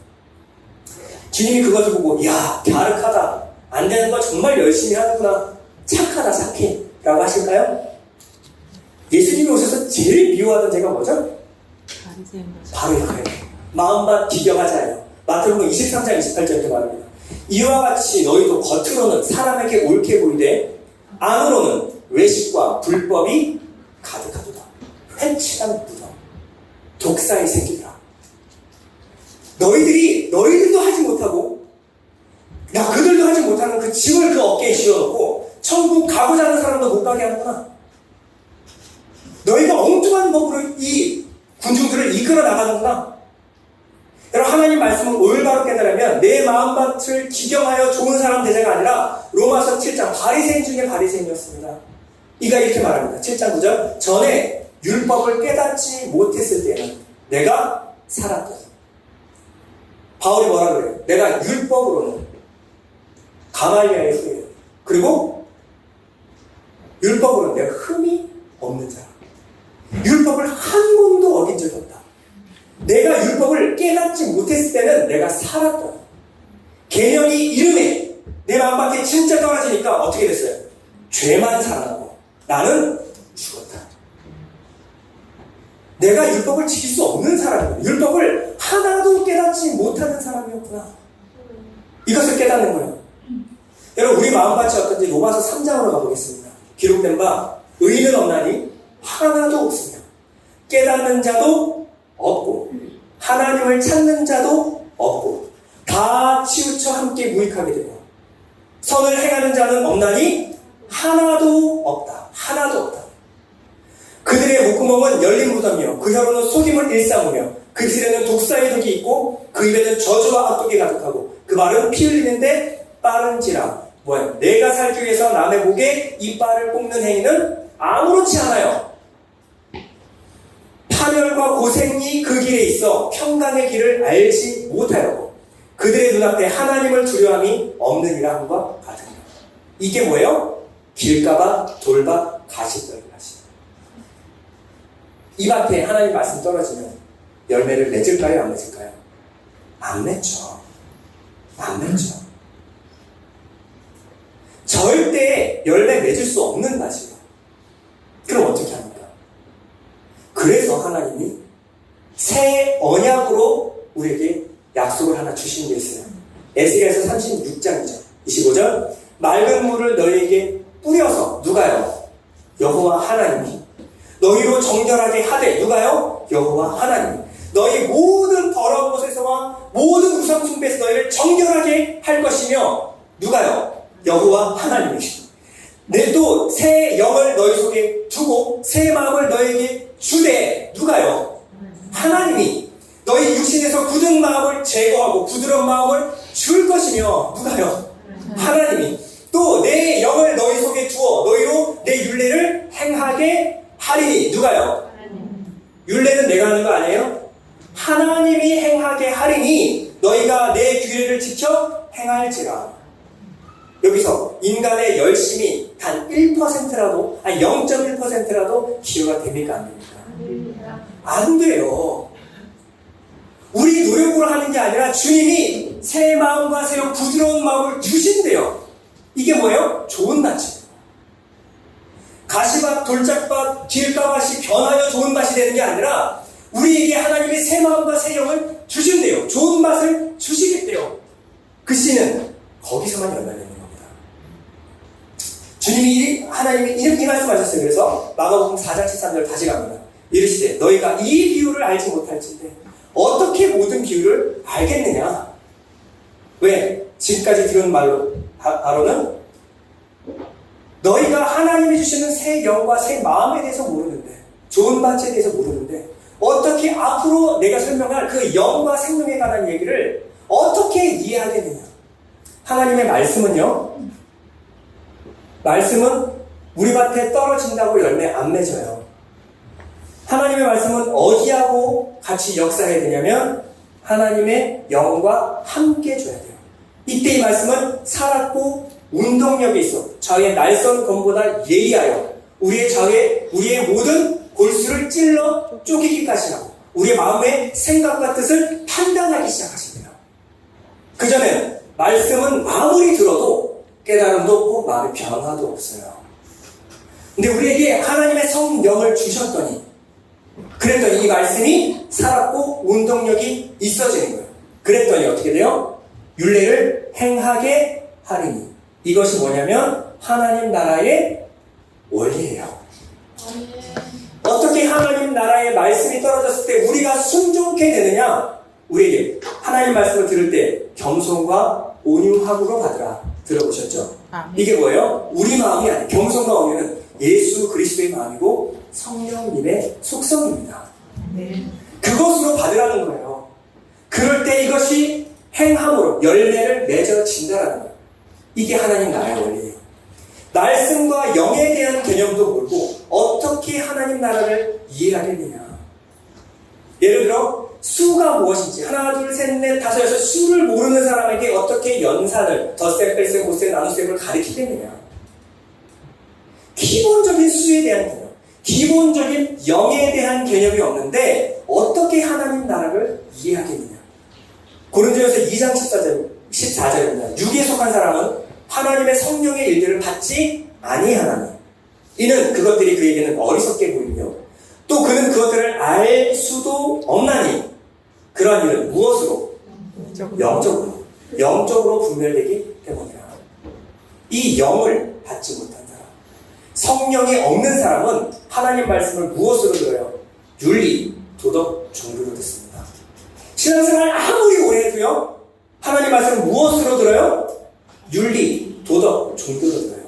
주님이 그것을 보고 이야, 갸륵하다. 안 되는 거 정말 열심히 하는구나. 착하다, 착해. 라고 하실까요? 예수님이 오셔서 제일 미워하던 제가 뭐죠? 바로 이거예요. 마음밭 기경하자예요. 마태복음 23장 28절 이렇게 말합니다. 이와 같이 너희도 겉으로는 사람에게 옳게 보이되 안으로는 외식과 불법이 가득하도다. 회칠한 무덤, 독사의 새끼들아. 너희들도 하지 못하고 그들도 하지 못하는 그 짐을 그 어깨에 씌워놓고 천국 가고자 하는 사람도 못 가게 하는구나. 너희가 엉뚱한 법으로 이 군중들을 이끌어 나가는구나. 여러분, 하나님 말씀을 올바로 깨달으면 내 마음밭을 기경하여 좋은 사람 되자가 아니라 로마서 7장 바리새인 중에 바리새인이었습니다. 이가 이렇게 말합니다. 7장 9절 전에 율법을 깨닫지 못했을 때는 내가 살았다. 바울이 뭐라 그래요? 내가 율법으로는 가말리아의 후예요. 그리고 율법으로는 내가 흠이 없는 자라. 율법을 한 번도 어긴 적이 없다. 내가 율법을 깨닫지 못했을 때는 내가 살았다. 계명이 이름에 내 마음밖에 진짜 떨어지니까 어떻게 됐어요? 죄만 살아나고 나는 죽었다. 내가 율법을 지킬 수 없는 사람이고 율법을 하나도 깨닫지 못하는 사람이었구나. 이것을 깨닫는 거예요. 여러분, 우리 마음밭이 어떤지 로마서 3장으로 가보겠습니다. 기록된 바 의인은 없나니 하나도 없으며 깨닫는 자도 없고 하나님을 찾는 자도 없고 다 치우쳐 함께 무익하게 되고 선을 행하는 자는 없나니 하나도 없다. 하나도 없다. 그들의 목구멍은 열린 무덤이요 그 혀로는 속임을 일삼으며 그 입술에는 독사의 독이 있고 그 입에는 저주와 악독이 가득하고 그 말은 피 흘리는데 빠른지라. 뭐야? 내가 살기 위해서 남의 목에 이빨을 꼽는 행위는 아무렇지 않아요. 파멸과 고생이 그 길에 있어 평강의 길을 알지 못하였고 그들의 눈앞에 하나님을 두려움이 없느니라 함과 같으니라. 이게 뭐예요? 길가밭, 돌밭, 가시떨 가시. 이 밭에 하나님 말씀 떨어지면 열매를 맺을까요? 안 맺을까요? 안 맺죠. 안 맺죠. 절대 열매 맺을 수 없는 밭이에요. 그럼 어떻게 합니까? 그래서 하나님이 새 언약으로 우리에게 약속을 하나 주신 게 있어요. 에스겔서 36장이죠. 25절 맑은 물을 너희에게 뿌려서 누가요? 여호와 하나님이 너희로 정결하게 하되 누가요? 여호와 하나님. 너희 모든 더러운 곳에서와 모든 우상 숭배에서 너희를 정결하게 할 것이며 누가요? 여호와 하나님이. 내 또 새 영을 너희 속에 두고 새 마음을 너희에게 주되 누가요? 하나님이. 너희 육신에서 굳은 마음을 제거하고 부드러운 마음을 줄 것이며 누가요? 하나님이. 또 내 영을 너희 속에 두어 너희로 내 율례를 행하게 하리니 누가요? 율례는 내가 하는 거 아니에요? 하나님이 행하게 하리니 너희가 내 규례를 지켜 행할지라. 여기서 인간의 열심이 단 1%라도 아니 0.1%라도 기여가 됩니까 안 됩니까? 안 돼요. 우리 노력으로 하는 게 아니라 주님이 새 마음과 새 부드러운 마음을 주신대요. 이게 뭐예요? 좋은 밭이에요. 가시밭, 돌짝밭, 길가밭이 변하여 좋은 밭이 되는 게 아니라 우리에게 하나님이 새 마음과 새 영을 주신대요. 좋은 맛을 주시겠대요. 그 씨는 거기서만 열매내는 겁니다. 주님이 하나님이 이렇게 말씀하셨어요. 그래서 마가복음 4장 13절 다시 갑니다. 이르시되 너희가 이 비유를 알지 못할진대 어떻게 모든 비유를 알겠느냐? 왜? 지금까지 들은 말로 바로는 너희가 하나님이 주시는 새 영과 새 마음에 대해서 모르는데 좋은 밭에 대해서 모르는데 어떻게 앞으로 내가 설명할 그 영과 생명에 관한 얘기를 어떻게 이해하겠느냐? 하나님의 말씀은요, 말씀은 우리 밭에 떨어진다고 열매 안 맺어요. 하나님의 말씀은 어디하고 같이 역사해야 되냐면 하나님의 영과 함께 줘야 돼요. 이때 이 말씀은 살았고 운동력이 있어 저의 날선 검보다 예리하여 우리의 모든 골수를 찔러 쪼개기까지 하고 우리의 마음의 생각과 뜻을 판단하기 시작하십니다. 그전엔 말씀은 아무리 들어도 깨달음도 없고 마음의 변화도 없어요. 근데 우리에게 하나님의 성령을 주셨더니 그랬더니 이 말씀이 살았고 운동력이 있어지는 거예요. 그랬더니 어떻게 돼요? 율례를 행하게 하리니. 이것이 뭐냐면 하나님 나라의 원리예요. 어떻게 하나님 나라의 말씀이 떨어졌을 때 우리가 순종케 되느냐? 우리에게 하나님 말씀을 들을 때 겸손과 온유함으로 받으라. 들어보셨죠? 이게 뭐예요? 우리 마음이 아니에요. 겸손과 온유는 예수 그리스도의 마음이고 성령님의 속성입니다. 그것으로 받으라는 거예요. 그럴 때 이것이 행함으로 열매를 맺어진다라는 거예요. 이게 하나님 나라의 원리예요. 말씀과 영에 대한 개념도 모르고 어떻게 하나님 나라를 이해하겠느냐. 예를 들어 수가 무엇인지 하나 둘 셋 넷 다섯 여섯 수를 모르는 사람에게 어떻게 연산을 덧셈 뺄셈 곱셈 나눗셈을 가르치겠느냐. 기본적인 수에 대한 개념, 기본적인 영에 대한 개념이 없는데 어떻게 하나님 나라를 이해하겠느냐. 고린도전서 2장 14절입니다. 육에 속한 사람은 하나님의 성령의 일들을 받지 아니하나니 이는 그것들이 그에게는 어리석게 보이며 또 그는 그것들을 알 수도 없나니 그러한 일은 무엇으로? 영적으로 분별되기 때문이라. 이 영을 받지 못한 사람, 성령이 없는 사람은 하나님 말씀을 무엇으로 들어요? 윤리, 도덕, 종교로 듣습니다. 신앙생활 아무리 오래 해도요, 하나님 말씀을 무엇으로 들어요? 윤리, 도덕, 종교로 들어요.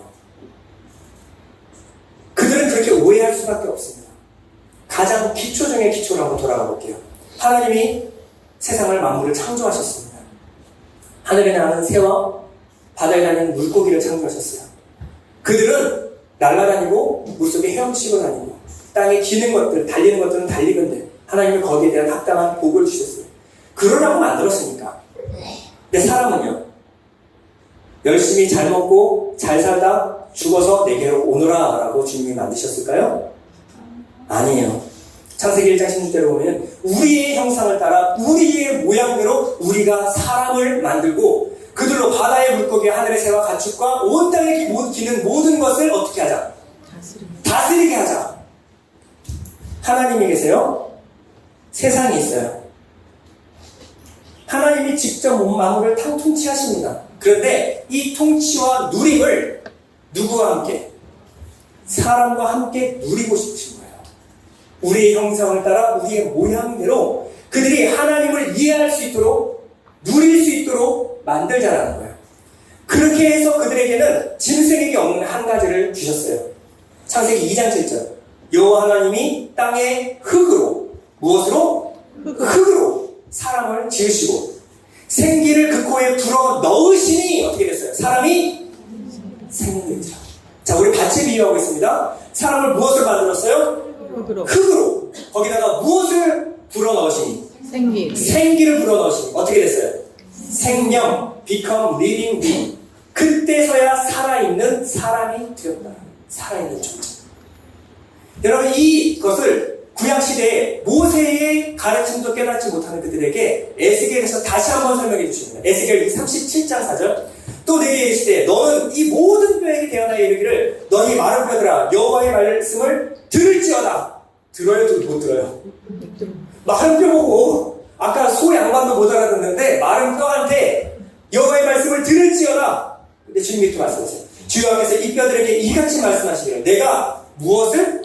그들은 그렇게 오해할 수밖에 없습니다. 가장 기초 중에 기초로 한번 돌아가 볼게요. 하나님이 세상을 만물을 창조하셨습니다. 하늘에 나는 새와 바다에 나는 물고기를 창조하셨어요. 그들은 날아다니고 물속에 헤엄치고 다니고 땅에 기는 것들, 달리는 것들은 달리건데 하나님은 거기에 대한 합당한 복을 주셨어요. 그러라고 만들었으니까. 근데 사람은요, 열심히 잘 먹고 잘 살다 죽어서 내게로 오너라 라고 주님이 만드셨을까요? 아니에요. 창세기 1장 16절에 보면 우리의 형상을 따라 우리의 모양대로 우리가 사람을 만들고 그들로 바다의 물고기, 하늘의 새와 가축과 온 땅에 기는 모든 것을 어떻게 하자? 다스리게 하자. 하나님이 계세요. 세상이 있어요. 하나님이 직접 만물을 통치하십니다. 그런데 이 통치와 누림을 누구와 함께? 사람과 함께 누리고 싶으신 거예요. 우리의 형상을 따라 우리의 모양대로 그들이 하나님을 이해할 수 있도록 누릴 수 있도록 만들자라는 거예요. 그렇게 해서 그들에게는 짐승에게 없는 한 가지를 주셨어요. 창세기 2장 7절. 여호와 하나님이 땅의 흙으로 무엇으로? 흙으로 사람을 지으시고 생기를 그 코에 불어 넣으시니 어떻게 됐어요? 사람이 생명이죠. 자, 우리 밭을 비유하고 있습니다. 사람을 무엇을 만들었어요? 흙으로. 거기다가 무엇을 불어 넣으시니? 생기를 불어 넣으시니 어떻게 됐어요? 생명, become living being. 그때서야 살아있는 사람이 되었다. 살아있는 존재. 여러분, 이것을 구약시대에 모세의 가르침도 깨닫지 못하는 그들에게 에스겔에서 다시 한번 설명해 주십니다. 에스겔 37장 4절. 또 내게 이르시되 너는 이 모든 뼈에게 대하여 이르기를 너희 마른 뼈들아 여호와의 말씀을 들을지어다. 들어요? 못 들어요? 마른 뼈 보고 아까 소 양반도 못 알아듣는데 마른 뼈한테 여호와의 말씀을 들을지어다. 근데 주님이 또 말씀하세요. 주여께서 이 뼈들에게 이같이 말씀하시기를 내가 무엇을?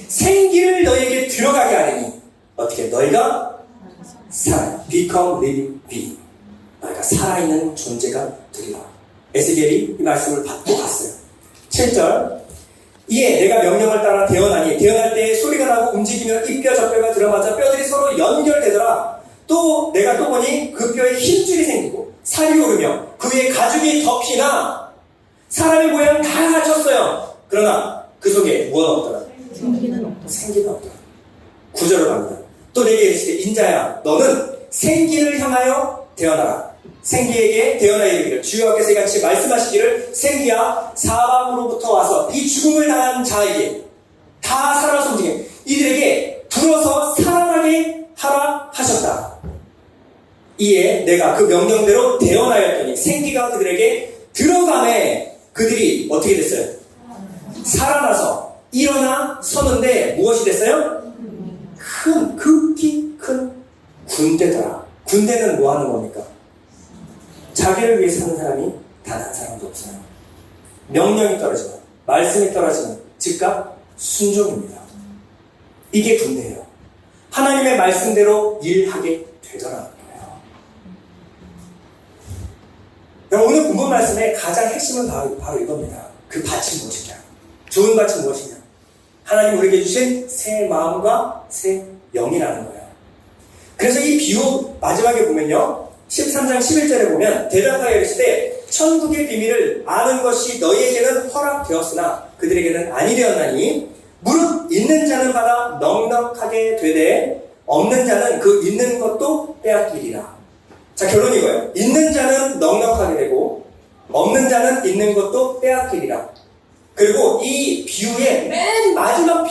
생기를 너희에게 들어가게 하리니 어떻게? 너희가 살아 become living being. 너희가 살아있는 존재가 되리라. 에스겔이 이 말씀을 받고 갔어요. 7절. 이에 내가 명령을 따라 대언하니 대언할 때 소리가 나고 움직이면 이 뼈 저 뼈가 들어맞아 뼈들이 서로 연결되더라. 또 내가 또 보니 그 뼈에 힘줄이 생기고 살이 오르며 그 위에 가죽이 덮이나 사람의 모양 다 갖췄어요. 그러나 그 속에 무엇은 없더라? 생기는 없더라. 9절을 갑니다. 또 내게 이르시되 인자야 너는 생기를 향하여 대언하라. 생기에게 대언하여 이르기를 주여께서 이같이 말씀하시기를 생기야 사방으로부터 와서 이 죽음을 당한 자에게 다 살아서 움직여 이들에게 불어서 살아나게 하라 하셨다. 이에 내가 그 명령대로 대언하였더니 생기가 그들에게 들어가매 그들이 어떻게 됐어요? 살아나서 일어나 서는데 무엇이 됐어요? 극히 큰 군대더라. 군대는 뭐 하는 겁니까? 자기를 위해 사는 사람이 단 한 사람도 없어요. 명령이 떨어지면, 말씀이 떨어지면 즉각 순종입니다. 이게 군대예요. 하나님의 말씀대로 일하게 되더라는 거예요. 오늘 본문 말씀의 가장 핵심은 바로 이겁니다. 그 밭이 무엇이냐? 좋은 밭이 무엇이냐? 하나님 우리에게 주신 새 마음과 새 영이라는 거예요. 그래서 이 비유 마지막에 보면요. 13장 11절에 보면 대답하여 이르시되 천국의 비밀을 아는 것이 너희에게는 허락되었으나 그들에게는 아니 되었나니 무릇 있는 자는 받아 넉넉하게 되되 없는 자는 그 있는 것도 빼앗기리라. 자, 결론이 이거예요. 있는 자는 넉넉하게 되고 없는 자는 있는 것도 빼앗기리라. 그리고 이 비유의 맨 마지막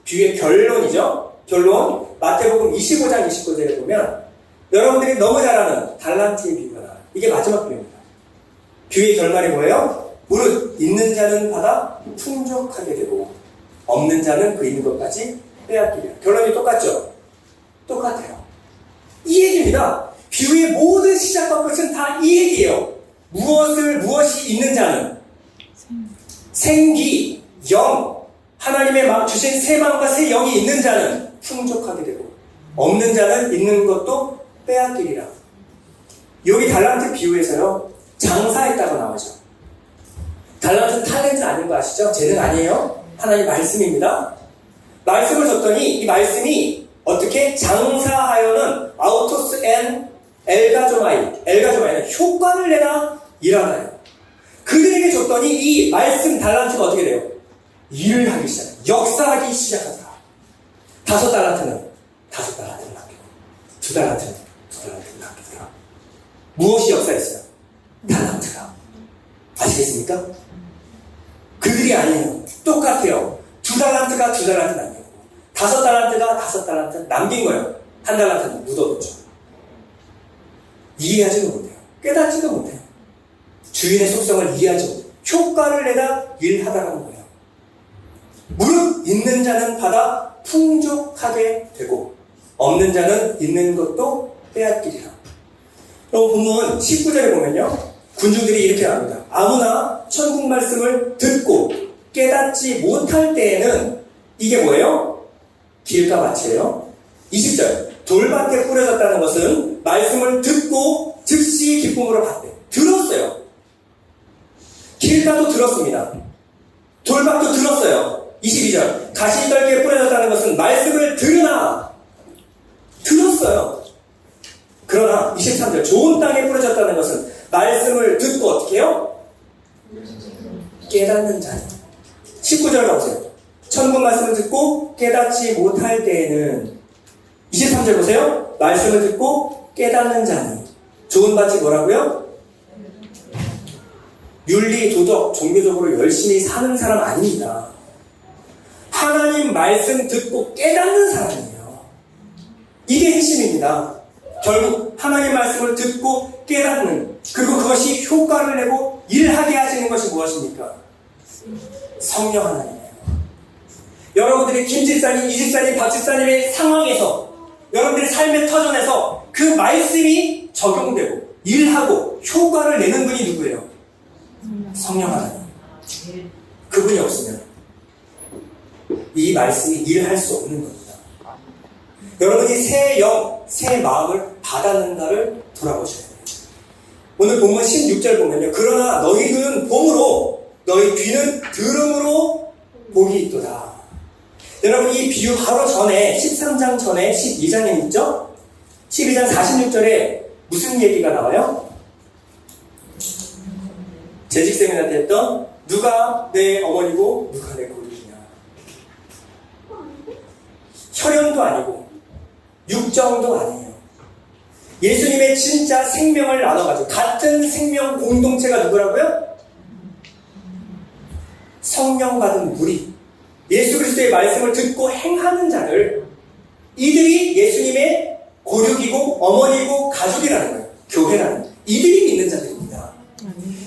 비유의 결론이죠. 결론, 마태복음 25장 29절에 보면 여러분들이 너무 잘 아는 달란트의 비유가 나와요. 이게 마지막 비유입니다. 비유의 결말이 뭐예요? 무릇 있는 자는 받아 풍족하게 되고 없는 자는 그 있는 것까지 빼앗기리라. 결론이 똑같죠? 똑같아요. 이 얘기입니다. 비유의 모든 시작과 끝은 다 이 얘기예요. 무엇이 있는 자는 생기, 영, 하나님의 주신 새 마음과 새 영이 있는 자는 풍족하게 되고 없는 자는 있는 것도 빼앗기리라. 여기 달란트 비유에서요 장사했다고 나오죠. 달란트는 탤런트 아닌 거 아시죠? 재능 아니에요. 하나님 말씀입니다. 말씀을 줬더니 이 말씀이 어떻게 장사하여는 아우토스 앤 엘가조마이는 효과를 내나 일하나요. 그들에게 줬더니 이 말씀 달란트가 어떻게 돼요? 일을 하기 시작해요. 역사하기 시작하더라. 5달란트는 5달란트를 남기고 2달란트는 2달란트를 남기더라. 무엇이 역사했어요? 달란트가. 아시겠습니까? 그들이 아니에요. 똑같아요. 2달란트가 2달란트 남기고 5달란트가 5달란트 남긴 거예요. 1달란트는 묻어뒀죠. 이해하지도 못해요. 깨닫지도 못해요. 주인의 속성을 이해하지 못해요. 효과를 내다 일하다라는 거예요. 무릇 있는 자는 받아 풍족하게 되고 없는 자는 있는 것도 빼앗기리라. 그럼 본문 19절에 보면요. 군중들이 이렇게 합니다. 아무나 천국 말씀을 듣고 깨닫지 못할 때에는 이게 뭐예요? 길가 마치예요. 20절. 돌밭에 뿌려졌다는 것은 말씀을 듣고 즉시 기쁨으로 받대. 들었어요. 길가도 들었습니다. 돌밭도 들었어요. 22절. 가시떨기에 뿌려졌다는 것은 말씀을 들으나 들었어요. 그러나 23절. 좋은 땅에 뿌려졌다는 것은 말씀을 듣고 어떻게 해요? 깨닫는 자니. 19절 가보세요. 천국 말씀을 듣고 깨닫지 못할 때에는 23절 보세요. 말씀을 듣고 깨닫는 자니. 좋은 밭이 뭐라고요? 윤리, 도덕, 종교적으로 열심히 사는 사람 아닙니다. 하나님 말씀 듣고 깨닫는 사람이에요. 이게 핵심입니다. 결국 하나님 말씀을 듣고 깨닫는, 그리고 그것이 효과를 내고 일하게 하시는 것이 무엇입니까? 성령 하나님이에요. 여러분들이 김 집사님, 이 집사님, 박 집사님의 상황에서, 여러분들의 삶의 터전에서 그 말씀이 적용되고 일하고 효과를 내는 분이 누구예요? 성령 하나님. 그분이 없으면 이 말씀이 일할 수 없는 겁니다. 여러분이 새 영, 새 마음을 받았는가를 돌아보셔야 돼요. 오늘 본문 16절 보면요. 그러나 너희 눈은 봄으로 너희 귀는 들음으로 복이 있도다. 여러분 이 비유 바로 전에 13장 전에 12장에 있죠? 12장 46절에 무슨 얘기가 나와요? 재직생들한테 했던 누가 내 어머니고 누가 내 고리냐. 혈연도 아니고 육정도 아니에요. 예수님의 진짜 생명을 나눠가지고 같은 생명 공동체가 누구라고요? 성령 받은 무리, 예수 그리스도의 말씀을 듣고 행하는 자들, 이들이 예수님의 고륙이고 어머니고 가족이라는 거예요. 교회라는, 이들이 믿는 자들입니다.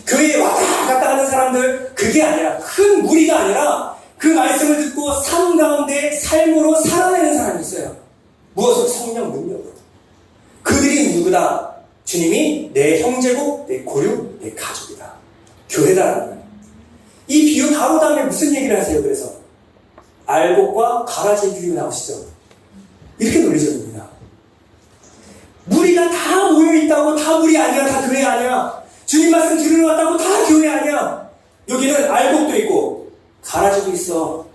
교회에 왔다 갔다 하는 사람들, 그게 아니라, 큰 무리가 아니라 그 말씀을 듣고 삶 가운데 삶으로 살아내는 사람이 있어요. 무엇을? 성령 능력으로. 그들이 누구다? 주님이 내 형제고 내 고륙, 내 가족이다. 교회다라는 거예요. 이 비유 바로 다음에 무슨 얘기를 하세요? 그래서 알곡과 가라지 비유 나오시죠? 이렇게 논리적입니다. 무리가 다 모여있다고 다 무리 아니야, 다 교회 아니야. 주님 말씀 들으러 왔다고 다 교회 아니야. 여기는 알곡도 있고 가라지도 있어.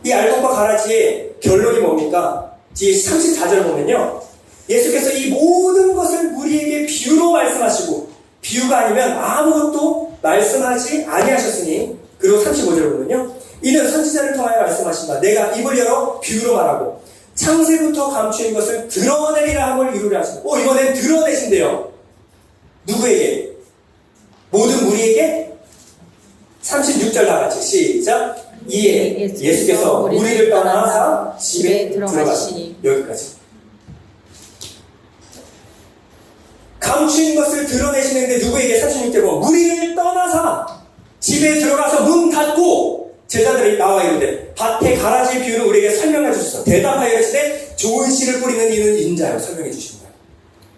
이 알곡과 가라지의 결론이 뭡니까? 뒤에 34절 보면요, 예수께서 이 모든 것을 우리에게 비유로 말씀하시고 비유가 아니면 아무것도 말씀하지 아니하셨으니, 그리고 35절 보면요, 이는 선지자를 통하여 말씀하신 바 내가 입을 열어 비유로 말하고 창세부터 감추인 것을 드러내리라 함을 이루려 하시고, 이번엔 드러내신대요. 누구에게? 모든 무리에게? 36절 다 같이 시작. 이에 예수께서 우리를 떠나사 집에 들어가시니. 여기까지. 감추인 것을 드러내시는데 누구에게? 36절 보면 우리를 떠나사 집에 들어가서 문 닫고 제자들이 나와 있는데 밭에 가라지 비유를 우리에게 설명해 주셨어. 대답하여 이르시되 좋은 씨를 뿌리는 이는 인자요. 설명해 주신 거예요.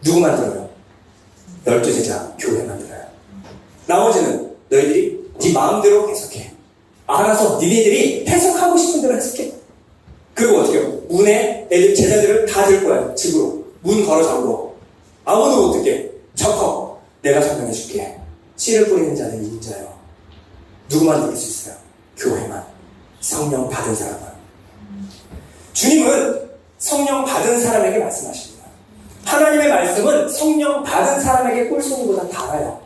누구 만들어요? 12제자 교회 만들어요. 나머지는 너희들이 네 마음대로 해석해. 알아서 니네들이 해석하고 싶은 대로 해석해. 그리고 어떻게 해요? 문에 애들 제자들을 다 들 거야. 집으로 문 걸어 잠그고 아무도 못 듣게 적어. 내가 설명해 줄게. 씨를 뿌리는 자는 인자요. 누구만 느낄 수 있어요? 교회만. 성령 받은 사람만. 주님은 성령 받은 사람에게 말씀하십니다. 하나님의 말씀은 성령 받은 사람에게 꿀송이보다 달아요.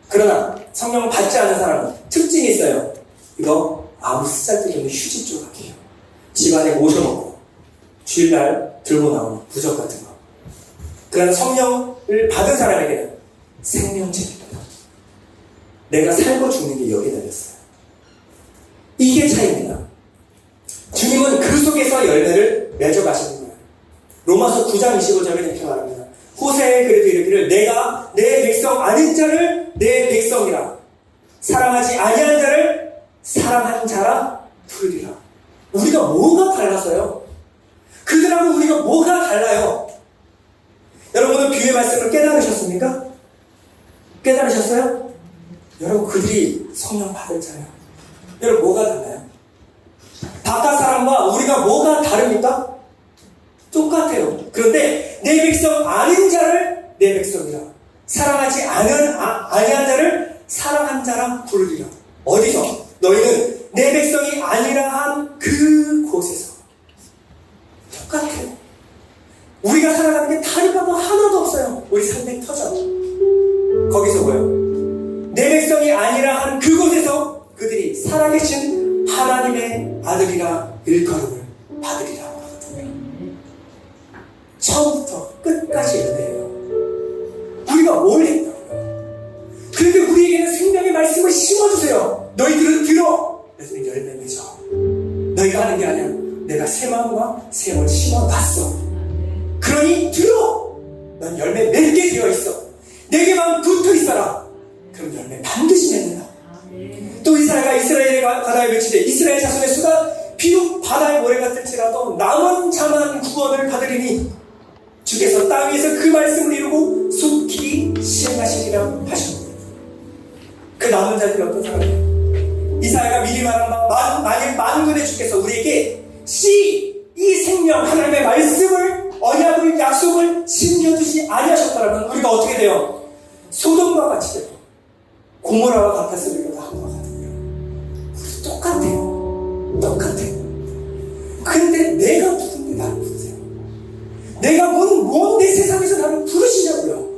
그러나 성령 받지 않은 사람은 특징이 있어요. 이거 아무 쓰잘데기 없는 휴지 조각이에요. 집안에 모셔놓고 주일날 들고 나오는 부적 같은 거. 그러나 성령을 받은 사람에게는 생명책입니다. 내가 살고 죽는 게 여기에 달렸어요. 이게 차이입니다. 주님은 그 속에서 열매를 맺어가시는 거예요. 로마서 9장 25절에 이렇게 말합니다. 호세의 글에도 이르기를 내가 내 백성 아닌 자를 내 백성이라 사랑하지 아니한 자를 사랑하는 자라 부르리라. 우리가 뭐가 달라서요? 그들하고 우리가 뭐가 달라요? 여러분은 비유의 말씀을 깨달으셨습니까? 깨달으셨어요? 여러분 그들이 성령 받은 자예요. 여러분 뭐가 달라요? 바깥 사람 사람과 우리가 뭐가 다릅니까? 똑같아요. 그런데 내 백성 아닌 자를 내 백성이라, 사랑하지 아니한 자를 사랑한 자라 부르리라. 어디서? 너희는 내 백성이 아니라 한 그곳에서. 똑같아요. 우리가 살아가는 게 다른 거 하나도 없어요. 우리 삶의 터전. 거기서 뭐예요? 내 백성이 아니라 한 그곳에서 그들이 살아계신 하나님의 아들이라 일컬음을 받으리라 하거든요. 처음부터 끝까지 은혜예요. 우리가 뭘 했다고요? 그런데 우리에게는 생명의 말씀을 심어주세요. 너희들은 들어. 그래서 열매 맺어. 너희가 하는 게 아니야. 내가 새 마음과 새 힘을 심어놨어. 그러니 들어. 넌 열매 맺게 되어 있어. 내게만 붙어 있어라. 그럼 열매 반드시 맺는다. 또 이스라엘과 이스라엘의 바다에 맺히되 이스라엘 자손의 수가 비록 바다의 모래가 뜰지라도 남은 자만 구원을 받으리니 주께서 땅 위에서 그 말씀을 이루고 속히 시행하시리라 하셨습니다. 그 남은 자들이 어떤 사람이에요? 이사야가 미리 말한 만일 만군의 주께서 우리에게 이 생명 하나님의 말씀을 언약을 약속을 심겨주지 아니하셨다면 우리가 어떻게 돼요? 소돔과 같이 되고 고모라와 같았으리로다 한 것 같아요. 우리 똑같아요. 근데 내가 누군데 나를 부르세요? 내가 뭔데 세상에서 나를 부르시냐고요?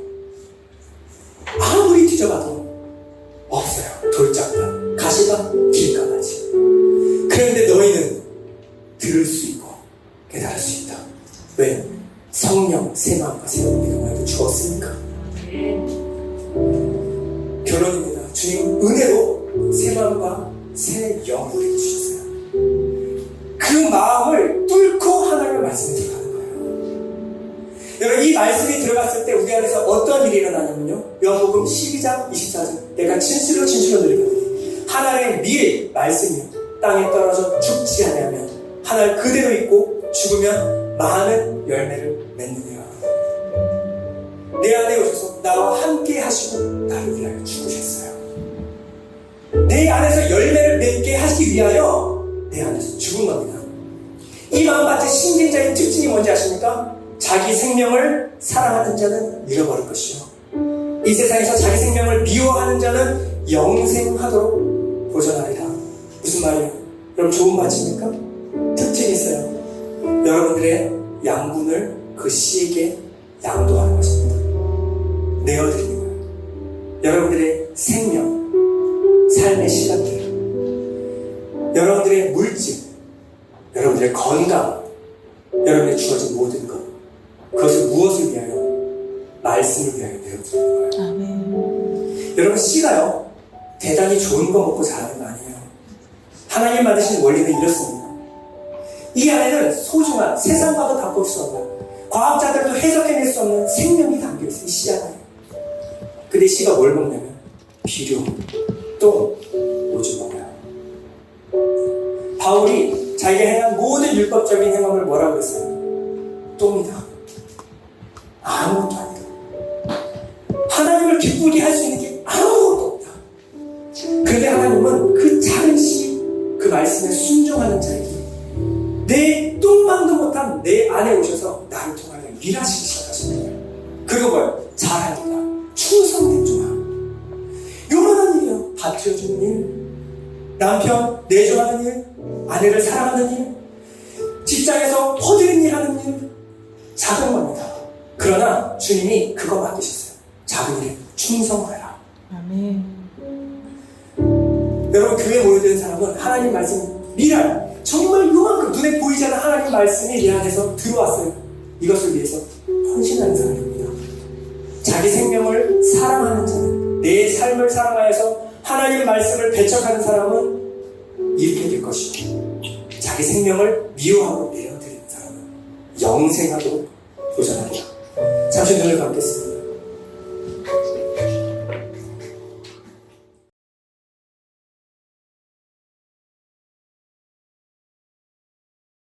아무리 뒤져봐도 없어요. 돌짝밭, 가시밭, 길가마지. 그런데 너희는 들을 수 있고 깨달을 수 있다. 왜? 성령, 새 마음과 새 영을 너희에게 주었으니까. 결론입니다. 주님 은혜로 새 마음과 새 영을 우리에게 주셨어요. 그 마음을 뚫고 하나님의 말씀에 들어가는 거예요. 여러분, 이 말씀이 들어갔을 때 우리 안에서 어떤 일이 일어나냐면요, 요한복음 12장 24절 내가 진실로 너희거든요. 하나님의 밀 말씀이요 땅에 떨어져 죽지 않으면 하나를 그대로 있고 죽으면 많은 열매를 맺느니라. 내 안에 오셔서 나와 함께 하시고 나를 위하여 죽으셨어요. 내 안에서 열매를 맺게 하시기 위하여 내 안에서 죽은 겁니다. 이 마음밭의 신진자의 특징이 뭔지 아십니까? 자기 생명을 사랑하는 자는 잃어버릴 것이요, 이 세상에서 자기 생명을 미워하는 자는 영생하도록 보존하리라. 무슨 말이에요? 여러분, 좋은 밭입니까? 특징이 있어요. 여러분들의 양분을 그 씨에게 양도하는 것입니다. 내어드리는 거예요. 여러분들의 생명, 삶의 시간들, 여러분들의 물질, 여러분들의 건강, 여러분의 주어진 모든 것, 그것을 무엇을 위하여? 말씀을 위하여 내어드리는 거예요. 아멘. 여러분, 씨가요 대단히 좋은 거 먹고 자라는 거 아니에요. 하나님 만드신 원리는 이렇습니다. 이 안에는 소중한, 세상과도 바꿀 수 없는, 과학자들도 해석해낼 수 없는 생명이 담겨있어요. 이 씨 안에. 근데 씨가 뭘 먹냐면 비료, 똥, 오줌 먹어요. 바울이 자기가 행한 모든 율법적인 행함을 뭐라고 했어요? 똥이다. 아무것도 아니다. 하나님을 기쁘게 할 수 있는 게 아무것도 없다. 그런데 하나님은 그 작은 씨, 그 말씀에 순종하는 자에게 내 똥망도 못한 내 안에 오셔서 나를 통하여 일하시기 시작하십니다. 그리고 뭐예요? 잘하니까 충성된 종아. 요만한 일이요. 밥 지어주는 일, 남편 내조하는 일, 아내를 사랑하는 일, 직장에서 퍼드는 일 하는 일, 작은 겁니다. 그러나 주님이 그거 맡기셨어요. 작은 일에 충성하라. 아멘. 여러분, 교회에 모여드는 사람은 하나님 말씀 미랄, 정말 요만큼 눈에 보이지 않는 하나님 말씀이 내 안에서 들어왔어요. 이것을 위해서 헌신하는 사람입니다. 자기 생명을 사랑하는 자는, 내 삶을 사랑하여서 하나님 말씀을 배척하는 사람은 이렇게 될 것이고, 자기 생명을 미워하고 내어드리는 사람은 영생하도록 도전하리라. 잠시 눈을 감겠습니다.